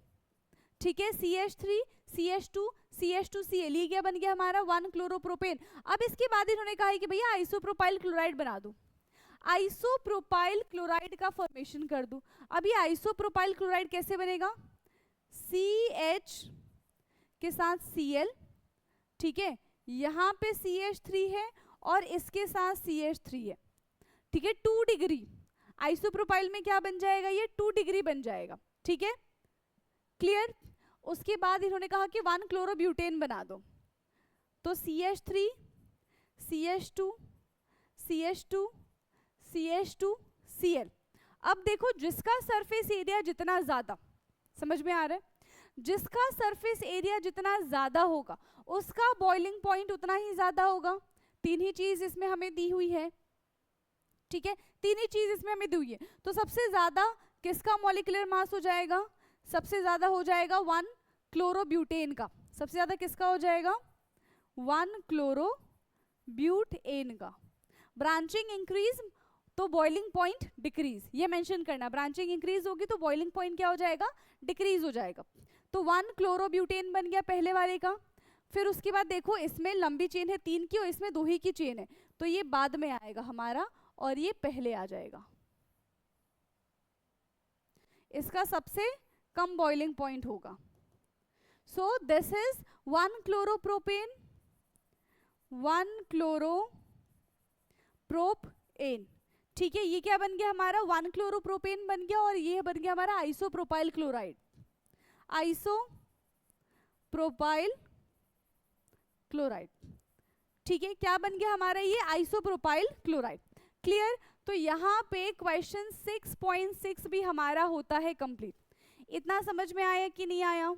ठीक है, CH3 CH2 CH2Cl, ये क्या बन गया हमारा, 1 क्लोरोप्रोपेन। अब इसके बाद इन्होंने कहा है कि भैया आइसोप्रोपाइल क्लोराइड बना दो, आइसोप्रोपाइल क्लोराइड का फॉर्मेशन कर दो। अब ये आइसोप्रोपाइल क्लोराइड कैसे बनेगा, CH के साथ Cl, ठीक है, यहाँ पे CH3 है और इसके साथ CH3 है। ठीक है, 2 डिग्री आइसोप्रोपाइल में क्या बन जाएगा, ये 2 डिग्री बन जाएगा। ठीक है, क्लियर। उसके बाद इन्होंने कहा कि 1 क्लोरोब्यूटेन बना दो, तो CH3 CH2 CH2 CH2 Cl। अब देखो जिसका सरफेस एरिया जितना ज्यादा, समझ में आ रहा है, जिसका सरफेस एरिया जितना ज्यादा होगा उसका बॉइलिंग पॉइंट उतना ही ज्यादा होगा। तीन ही चीज इसमें हमें दी हुई है, ठीक है, तीन ही चीज इसमें हमें दी हुई है। तो सबसे ज्यादा किसका मॉलिक्यूलर मास हो जाएगा? सबसे ज्यादा हो जाएगा 1 क्लोरोब्यूटेन का। सबसे ज्यादा किसका हो जाएगा? 1 क्लोरोब्यूटेन का। ब्रांचिंग इंक्रीज तो बॉइलिंग पॉइंट डिक्रीज, ये मेंशन करना। ब्रांचिंग इंक्रीज होगी तो बॉइलिंग पॉइंट क्या हो जाएगा? डिक्रीज हो जाएगा। तो 1 क्लोरोब्यूटेन बन गया पहले वाले का। फिर उसके बाद देखो इसमें लंबी चेन है 3 की और इसमें 2 ही की चेन है, तो ये बाद में आएगा हमारा और ये पहले आ जाएगा। इसका सबसे कम बॉइलिंग पॉइंट होगा। So this is 1 chloropropane, 1 chloropropane, ठीक है। ये क्या बन गया हमारा? 1 क्लोरोप्रोपेन बन गया और ये बन गया हमारा आइसोप्रोपाइल क्लोराइड। आइसोप्रोपाइल क्लोराइड, ठीक है, क्या बन गया हमारा? ये आइसोप्रोपाइल क्लोराइड। क्लियर? तो यहाँ पे क्वेश्चन 6.6 भी हमारा होता है कंप्लीट। इतना समझ में आया कि नहीं आया?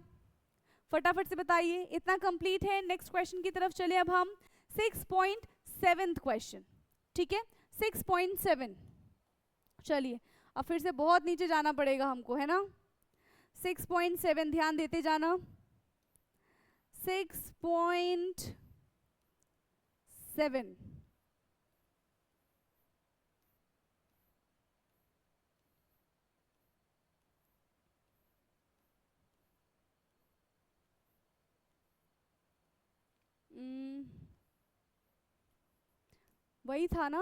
फटाफट से बताइए। इतना कंप्लीट है। नेक्स्ट क्वेश्चन की तरफ चले अब हम। 6.7 क्वेश्चन, ठीक है, 6.7। चलिए अब फिर से बहुत नीचे जाना पड़ेगा हमको, है ना। 6.7 ध्यान देते जाना। 6.7 वही था ना।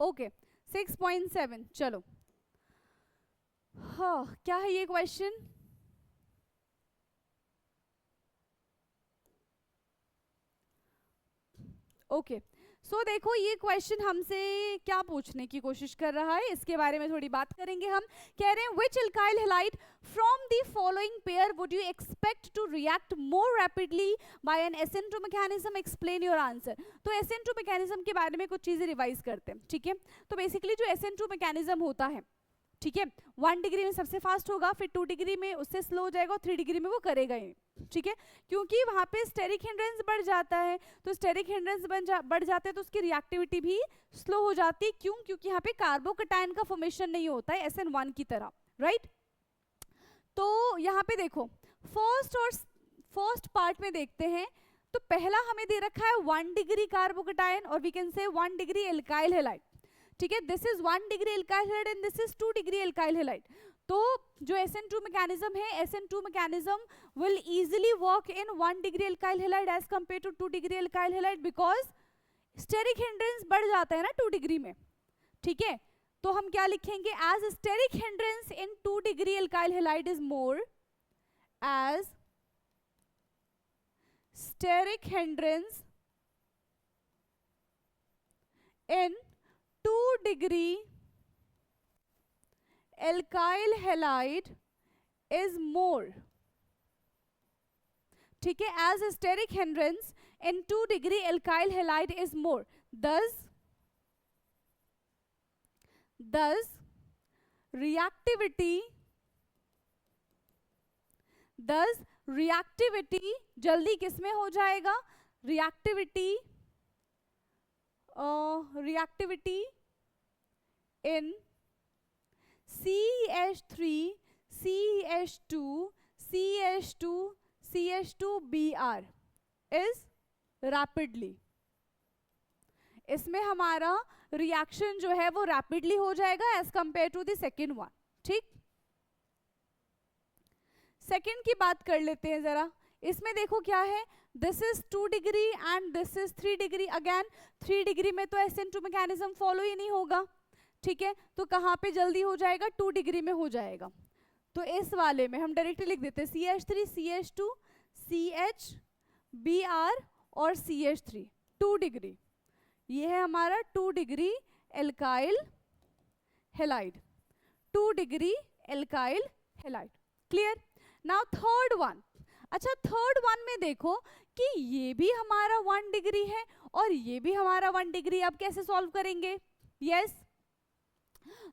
ओके 6.7। चलो हाँ, क्या है ये क्वेश्चन? ओके सो देखो ये क्वेश्चन हमसे क्या पूछने की कोशिश कर रहा है, इसके बारे में थोड़ी बात करेंगे हम। कह रहे हैं which alkyl halide from the following pair would you expect to react more rapidly by an SN2 mechanism, explain your answer. तो SN2 मैकेनिज्म के बारे में कुछ चीजें रिवाइज करते हैं, ठीक है। तो बेसिकली जो SN2 मैकेनिज्म होता है, ठीक है, 1 डिग्री में सबसे फास्ट होगा, फिर 2 डिग्री में उससे स्लो हो जाएगा और 3 डिग्री में वो करेगा ही, ठीक है, क्योंकि वहां पे स्टेरिक हिंड्रेंस बढ़ जाता है। तो स्टेरिक हिंड्रेंस बढ़ जाते हैं तो उसकी रिएक्टिविटी भी स्लो हो जाती है। क्यों? क्योंकि यहाँ पे कार्बोकटायन का फॉर्मेशन नहीं होता है SN1 की तरह, राइट। तो यहाँ पे देखो फर्स्ट पार्ट में देखते हैं। तो पहला हमें दे रखा है 1 डिग्री कार्बोकटायन और we can say 1 degree alkyl halide, ठीक है। This is 1 degree alkyl halide and this is 2 degree alkyl halide. तो जो SN2 मैकेनिज्म है, SN2 mechanism will easily work in 1 degree alkyl halide as compare to 2 degree alkyl halide, because steric hindrance बढ़ जाता है ना 2 degree में, ठीक है। तो हम क्या लिखेंगे? As steric hindrance in 2 degree alkyl halide is more, as steric hindrance in 2 degree alkyl halide is more, ठीक है, as steric hindrance in 2 degree alkyl halide is more, thus reactivity जल्दी किसमें हो जाएगा? reactivity in CH3 CH2 CH2 CH2Br is rapidly, इसमें हमारा reaction जो है वो रैपिडली हो जाएगा as compare to the second one, ठीक। सेकेंड की बात कर लेते हैं जरा। इसमें देखो क्या है, this is 2 degree and this is 3 degree. Again 3 degree में तो SN2 मैकेनिज्म फॉलो ही नहीं होगा, ठीक है। तो कहाँ पे जल्दी हो जाएगा? 2 डिग्री में हो जाएगा। तो इस वाले में हम डायरेक्टली लिख देते हैं CH3 CH2 CHBr और CH3 2 डिग्री। ये है हमारा 2 degree alkyl halide, 2 degree alkyl halide. Clear? Now third one, अच्छा थर्ड वन में देखो कि ये भी हमारा 1 डिग्री है और ये भी हमारा 1 डिग्री। अब कैसे सॉल्व करेंगे? यस,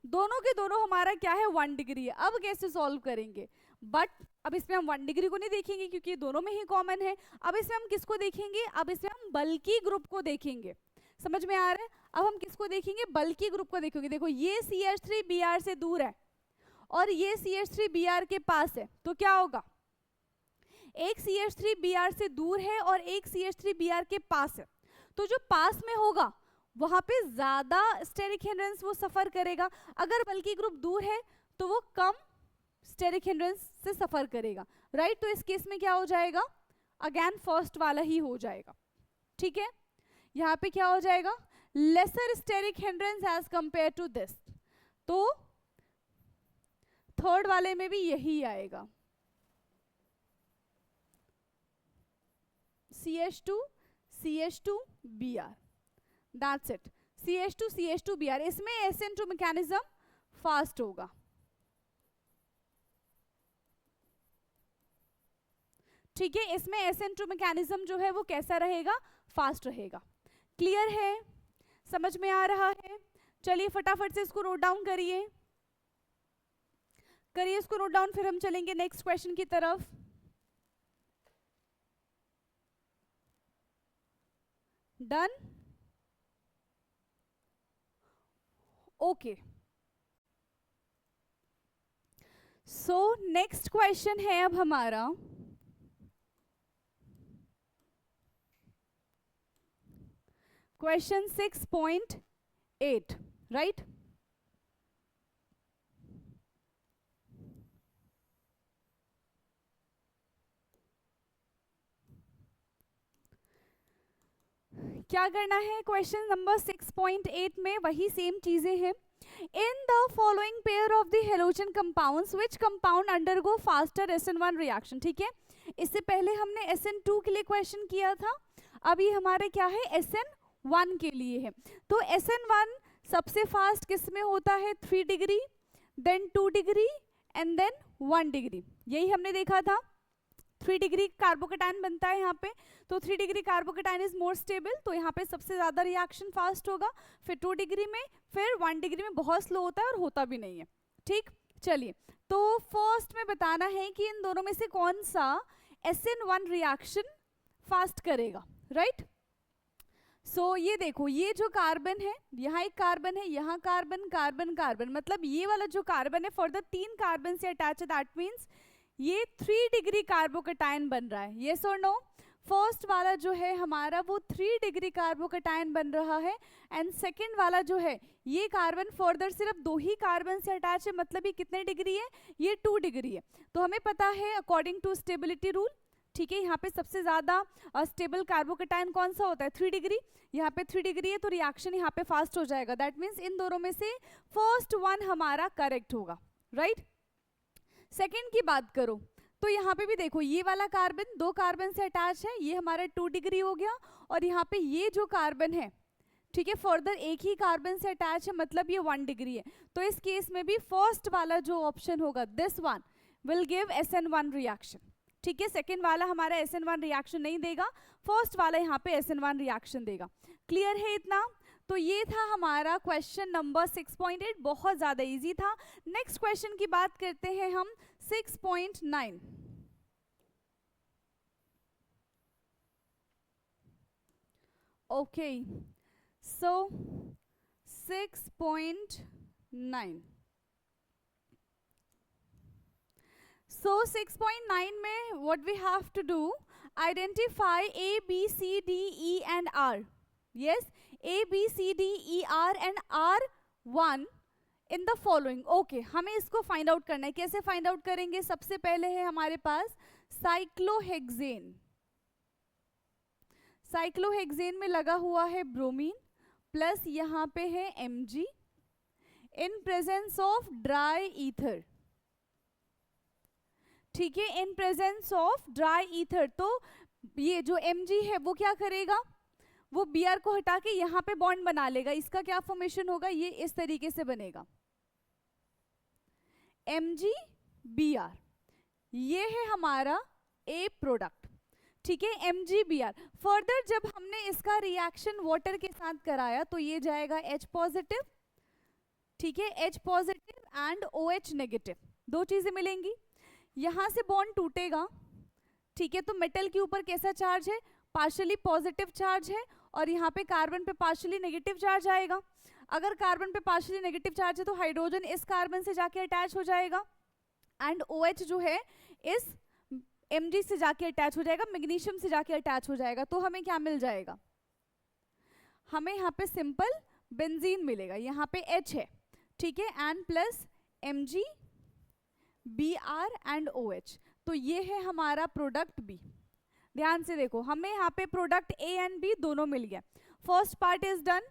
दोनों के दोनों हमारा क्या है? 1 डिग्री है। अब कैसे सॉल्व करेंगे? बट अब इसमें हम 1 डिग्री को नहीं देखेंगे क्योंकि दोनों में ही कॉमन है। अब इसमें हम किसको देखेंगे? अब इसमें हम बल्कि ग्रुप को देखेंगे। समझ में आ रहा है? अब हम किसको देखेंगे? बल्कि ग्रुप को देखेंगे। देखो ये CH3 Br से दूर है और ये CH3 Br के पास है, तो क्या होगा? एक CH3 Br से दूर है और एक CH3 Br के पास है, तो जो पास में होगा वहां पे ज्यादा स्टेरिक हिंड्रेंस वो सफर करेगा। अगर बल्कि ग्रुप दूर है तो वो कम स्टेरिक हिंड्रेंस से सफर करेगा, राइट? तो इस केस में क्या हो जाएगा? अगेन फर्स्ट वाला ही हो जाएगा। ठीक है, यहाँ पे क्या हो जाएगा? Lesser steric hindrance as compare to this, तो थर्ड वाले में भी यही आएगा। CH2 Br, that's it. CH2 Br, इसमें SN2 मैकेनिज्म फास्ट होगा। ठीक है, इसमें SN2 मैकेनिज्म जो है वो कैसा रहेगा? फास्ट रहेगा। क्लियर है? समझ में आ रहा है? चलिए फटाफट से इसको नोट डाउन करिए, इसको नोट डाउन, फिर हम चलेंगे नेक्स्ट क्वेश्चन की तरफ। Done? Okay, so next question है अब हमारा क्वेश्चन 6.8, राइट? क्या करना है? क्वेश्चन नंबर 6.8 में वही सेम चीजें हैं। In the following pair of the halogen compounds which compound undergo faster SN1 reaction. ठीक है, इससे पहले हमने SN2 के लिए क्वेश्चन किया था, अब ये हमारे क्या है? SN1 के लिए है। तो SN1 सबसे फास्ट किस में होता है? 3 degree, then 2 degree and then 1 degree. यही हमने देखा था। 3 डिग्री कार्बोकेटाइन बनता है यहाँ पे, तो 3 degree carbocation is more stable, तो यहाँ पे सबसे ज्यादा रिएक्शन फास्ट होगा। फिर 2 डिग्री में, फिर 1 डिग्री में बहुत स्लो होता है और होता भी नहीं है। ठीक, चलिए तो फर्स्ट में बताना है कि इन दोनों में से कौन सा SN1 रिएक्शन फास्ट करेगा, राइट? सो ये देखो, ये जो कार्बन है, यहाँ एक कार्बन है, यहाँ कार्बन कार्बन कार्बन, मतलब ये वाला जो कार्बन है फॉर द 3 कार्बन से अटैच है, दैट मीन्स ये 3 डिग्री कार्बोकेटाइन बन रहा है। यस और नो? फर्स्ट वाला जो है हमारा वो 3 डिग्री कार्बोकेटाइन बन रहा है, एंड सेकंड वाला जो है ये कार्बन फर्दर सिर्फ 2 ही कार्बन से अटैच है, मतलब ये कितने डिग्री है? ये 2 डिग्री है। तो हमें पता है अकॉर्डिंग टू स्टेबिलिटी रूल, ठीक है, यहाँ पे सबसे ज्यादा स्टेबल कार्बोकेटाइन कौन सा होता है? 3 डिग्री। यहाँ पे 3 डिग्री है तो रिएक्शन यहाँ पे फास्ट हो जाएगा। दैट मीन्स इन दोनों में से फर्स्ट वन हमारा करेक्ट होगा, राइट? सेकेंड की बात करो तो यहाँ पे भी देखो, ये वाला कार्बन 2 कार्बन से अटैच है, ये हमारा 2 डिग्री हो गया, और यहाँ पे ये जो कार्बन है, ठीक है, फर्दर एक ही कार्बन से अटैच है, मतलब ये 1 डिग्री है। तो इस केस में भी फर्स्ट वाला जो ऑप्शन होगा, this one will give SN1 reaction. ठीक है, सेकेंड वाला हमारा SN1 रिएक्शन नहीं देगा, फर्स्ट वाला यहाँ पे SN1 रिएक्शन देगा। क्लियर है इतना? तो ये था हमारा क्वेश्चन नंबर 6.8, बहुत ज्यादा इजी था। नेक्स्ट क्वेश्चन की बात करते हैं हम 6.9। ओके, सो 6.9, so 6.9 में what we have to do, identify A, B, C, D, E and R. Yes, A, B, C, D, E, R and R1 in the following. Okay, हमें इसको find out करना है। कैसे फाइंड आउट करेंगे? सबसे पहले है हमारे पास साइक्लोहेक्सेन। साइक्लोहेक्सेन में लगा हुआ है ब्रोमीन, प्लस यहाँ पे है Mg in presence of dry ether. ठीक है, in presence of dry ether. तो ये जो Mg है वो क्या करेगा? वो Br को हटा के यहाँ पे बॉन्ड बना लेगा। इसका क्या फॉर्मेशन होगा? ये इस तरीके से बनेगा, Mg Br। ये है हमारा ए प्रोडक्ट, ठीक है, MgBr। फर्दर जब हमने इसका रिएक्शन वाटर के साथ कराया तो ये जाएगा H पॉजिटिव, ठीक है, H positive and OH negative, दो चीजें मिलेंगी। यहां से बॉन्ड टूटेगा, ठीक है, तो मेटल के ऊपर कैसा चार्ज है, पार्शियली पॉजिटिव चार्ज है, और यहाँ पे कार्बन पे पार्शियली नेगेटिव चार्ज आएगा। अगर कार्बन पे पार्शियली नेगेटिव चार्ज है तो हाइड्रोजन इस कार्बन से जाके अटैच हो जाएगा, एंड OH जो है इस Mg से जाके अटैच हो जाएगा, मैग्नीशियम से जाके अटैच हो जाएगा। तो हमें क्या मिल जाएगा, हमें यहाँ पे सिंपल बेंजीन मिलेगा, यहाँ पे H है, ठीक है, N plus Mg Br and OH। तो ये है हमारा प्रोडक्ट बी। ध्यान से देखो, हमें यहाँ पे प्रोडक्ट ए एंड बी दोनों मिल गया। फर्स्ट पार्ट इज डन,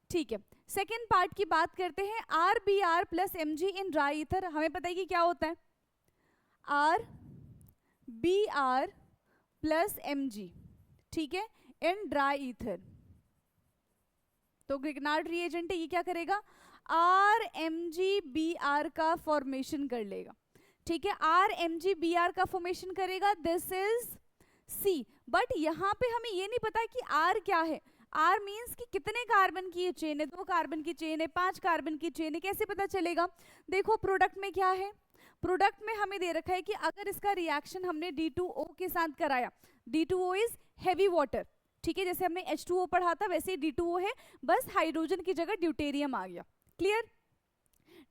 ठीक है। सेकेंड पार्ट की बात करते हैं, RBr plus Mg in dry ether. हमें पता है कि क्या होता है, RBr प्लस Mg, ठीक है, इन ड्राई ईथर। तो ग्रिग्नार्ड रिएजेंट है, ये क्या करेगा, RMgBr का फॉर्मेशन कर लेगा, ठीक है, RMgBr का फॉर्मेशन करेगा, दिस इज C। बट यहाँ पे हमें ये नहीं पता कि R क्या है। R मीन्स कि कितने कार्बन की ये चेन है, 2 कार्बन की चेन है, 5 कार्बन की चेन है, कैसे पता चलेगा। देखो प्रोडक्ट में क्या है, प्रोडक्ट में हमें दे रखा है कि अगर इसका रिएक्शन हमने D2O के साथ कराया, D2O इज हैवी वाटर, ठीक है, जैसे हमने H2O पढ़ा था वैसे ही D2O है, बस हाइड्रोजन की जगह ड्यूटेरियम आ गया। क्लियर,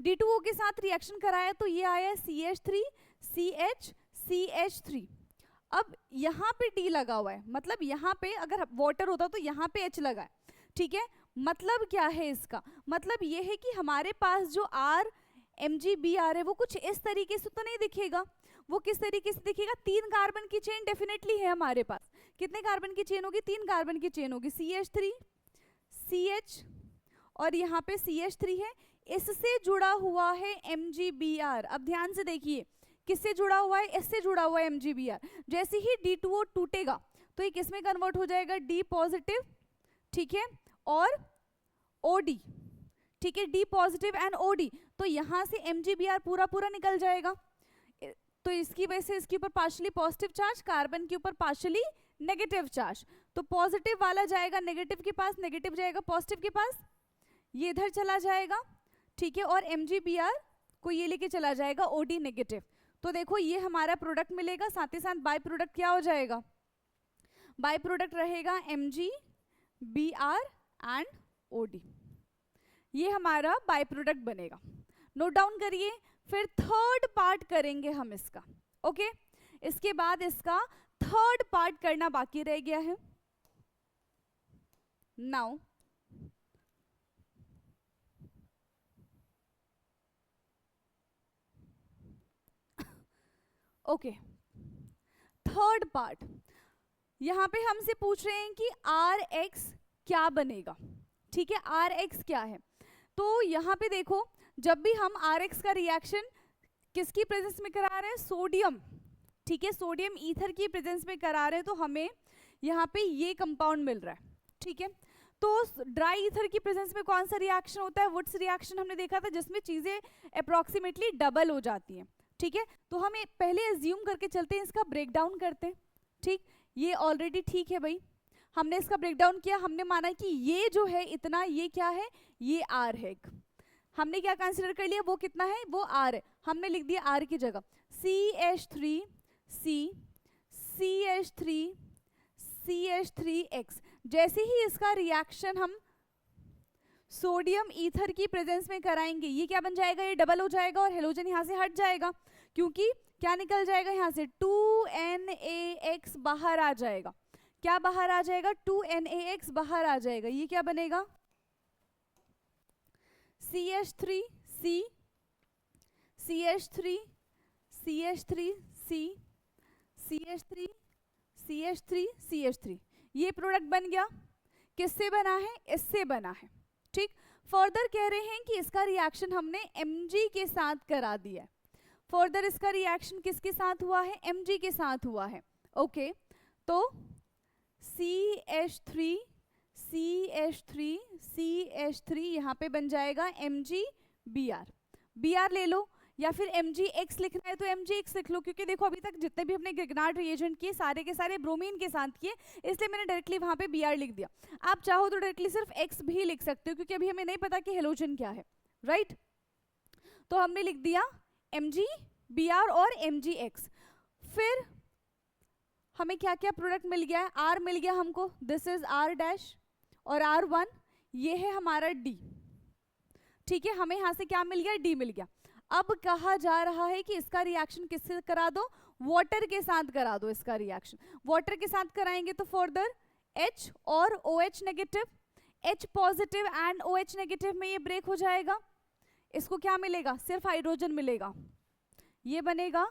D2O के साथ रिएक्शन कराया तो ये आया CH3 CH CH3। अब यहाँ पे D लगा हुआ है, मतलब यहाँ पे अगर वाटर होता तो यहाँ पे H लगा है, ठीक है। मतलब क्या है इसका, मतलब ये है कि हमारे पास जो RMgBr है वो कुछ इस तरीके से तो नहीं दिखेगा। वो किस तरीके से दिखेगा, 3 कार्बन की चेन डेफिनेटली है हमारे पास। कितने कार्बन की चेन होगी, 3 कार्बन की चेन होगी, CH3 CH और यहाँ पे CH3 है, इससे जुड़ा हुआ है MgBr। अब ध्यान से देखिए, किससे जुड़ा हुआ है, इससे जुड़ा हुआ है MgBr। जैसे ही D2O टूटेगा तो ये किस में कन्वर्ट हो जाएगा, D पॉजिटिव, ठीक है, और OD, ठीक है, D पॉजिटिव एंड OD। तो यहाँ से MgBr पूरा पूरा निकल जाएगा। तो इसकी वजह से इसके ऊपर पार्शियली पॉजिटिव चार्ज, कार्बन के ऊपर पार्शियली नेगेटिव चार्ज। तो पॉजिटिव वाला जाएगा नेगेटिव के पास, नेगेटिव जाएगा पॉजिटिव के पास, ये इधर चला जाएगा, ठीक है, और MgBr को ये लेके चला जाएगा OD नेगेटिव। तो देखो ये हमारा प्रोडक्ट मिलेगा, साथ ही साथ बाय प्रोडक्ट क्या हो जाएगा, बाय प्रोडक्ट रहेगा MgBr एंड OD। ये हमारा बाय प्रोडक्ट बनेगा, नोट डाउन करिए। फिर थर्ड पार्ट करेंगे हम इसका, ओके। इसके बाद इसका थर्ड पार्ट करना बाकी रह गया है। नाउ ओके, थर्ड पार्ट, यहां पे हमसे पूछ रहे हैं कि Rx क्या बनेगा, ठीक है, Rx क्या है। तो यहाँ पे देखो, जब भी हम Rx का रिएक्शन किसकी प्रेजेंस में करा रहे हैं, सोडियम, ठीक है, सोडियम ईथर की प्रेजेंस में करा रहे हैं, तो हमें यहाँ पे ये कंपाउंड मिल रहा है, ठीक है। तो ड्राई ईथर की प्रेजेंस में कौन सा रिएक्शन होता है, वुड्स रिएक्शन हमने देखा था, जिसमें चीजें अप्रोक्सीमेटली डबल हो जाती हैं, ठीक है। तो हम पहले एज्यूम करके चलते हैं, इसका ब्रेकडाउन करते हैं, ठीक। ये ऑलरेडी ठीक है भाई, हमने इसका ब्रेकडाउन किया, हमने माना कि ये जो है इतना, ये क्या है, ये R है। हमने क्या कंसीडर कर लिया, वो कितना है, वो R है, हमने लिख दिया R की जगह CH3 C CH3 CH3X। जैसे ही इसका रिएक्शन हम सोडियम ईथर की प्रेजेंस में कराएंगे, ये क्या बन जाएगा, ये डबल हो जाएगा और हेलोजन यहाँ से हट जाएगा, क्योंकि क्या निकल जाएगा यहाँ से 2NaX बाहर आ जाएगा। क्या बाहर आ जाएगा, 2NaX बाहर आ जाएगा। ये क्या बनेगा, CH3 C CH3 CH3 C CH3 CH3 CH3। ये प्रोडक्ट बन गया, किससे बना है, इससे बना है, ठीक। फर्दर कह रहे हैं कि इसका रिएक्शन हमने Mg के साथ करा दिया है। फर्दर इसका रिएक्शन किसके साथ हुआ है, Mg के साथ हुआ है, ओके। तो CH3 CH3 यहाँ पे बन जाएगा MgBr। Br ले लो, या फिर Mgx लिखना है तो Mgx लिख लो, क्योंकि देखो अभी तक जितने भी अपने ग्रिग्नार्ड रिएजेंट किए सारे के सारे ब्रोमीन के साथ किए, इसलिए मैंने डायरेक्टली वहां पे Br लिख दिया। आप चाहो तो डायरेक्टली सिर्फ X भी लिख सकते हो, क्योंकि अभी हमें नहीं पता कि हेलोजन क्या है, राइट। तो हमने लिख दिया Mg, Br और Mgx। फिर हमें क्या क्या प्रोडक्ट मिल गया है, R मिल गया हमको, दिस इज R डैश और R1, ये है हमारा D, ठीक है। हमें यहाँ से क्या मिल गया, D मिल गया। अब कहा जा रहा है कि इसका रिएक्शन किससे करा दो, वाटर के साथ करा दो इसका रिएक्शन। वाटर के साथ कराएंगे तो फर्दर H और OH negative, H positive and OH negative में ये ब्रेक हो जाएगा। इसको क्या मिलेगा, सिर्फ हाइड्रोजन मिलेगा, ये बनेगा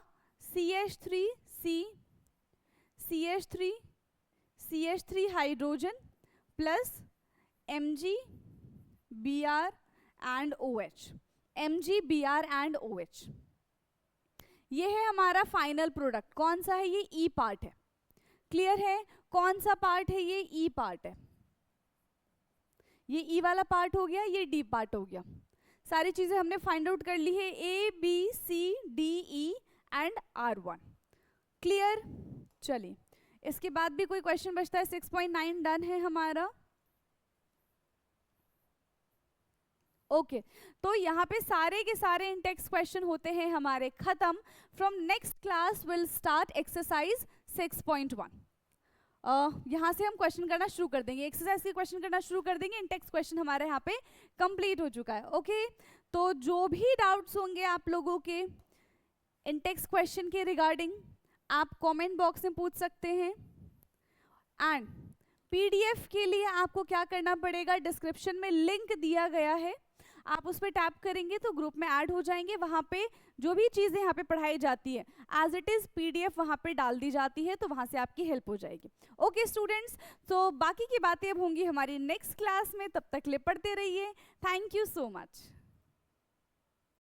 CH3 hydrogen plus Mg Br and OH, Mg Br and OH। ये है हमारा फाइनल प्रोडक्ट। कौन सा है, ये E पार्ट है, क्लियर है। कौन सा पार्ट है, ये E पार्ट है, ये E वाला पार्ट हो गया, ये D पार्ट हो गया। सारी चीजें हमने फाइंड आउट कर ली है, A B C D E and R1, clear. चलिए इसके बाद भी कोई क्वेश्चन बचता है, 6.9 डन है हमारा। ओके तो यहाँ पे सारे के सारे इंटेक्स क्वेश्चन होते हैं हमारे खत्म। From next class will start exercise 6.1। यहाँ से हम क्वेश्चन करना शुरू कर देंगे, एक्सरसाइज के क्वेश्चन करना शुरू कर देंगे। इंटेक्स क्वेश्चन हमारे यहाँ पे कंप्लीट हो चुका है। ओके तो जो भी डाउट्स होंगे आप लोगों के इंटेक्स क्वेश्चन के रिगार्डिंग, आप कमेंट बॉक्स में पूछ सकते हैं। एंड पीडीएफ के लिए आपको क्या करना पड़ेगा, डिस्क्रिप्शन में लिंक दिया गया है, आप उस पर टैप करेंगे तो ग्रुप में ऐड हो जाएंगे। वहाँ पे जो भी चीज़ें यहाँ पे पढ़ाई जाती है एज इट इज़ पीडीएफ वहाँ पे डाल दी जाती है, तो वहाँ से आपकी हेल्प हो जाएगी। ओके स्टूडेंट्स, तो बाकी की बातें अब होंगी हमारी नेक्स्ट क्लास में, तब तक ले पढ़ते रहिए। Thank you so much.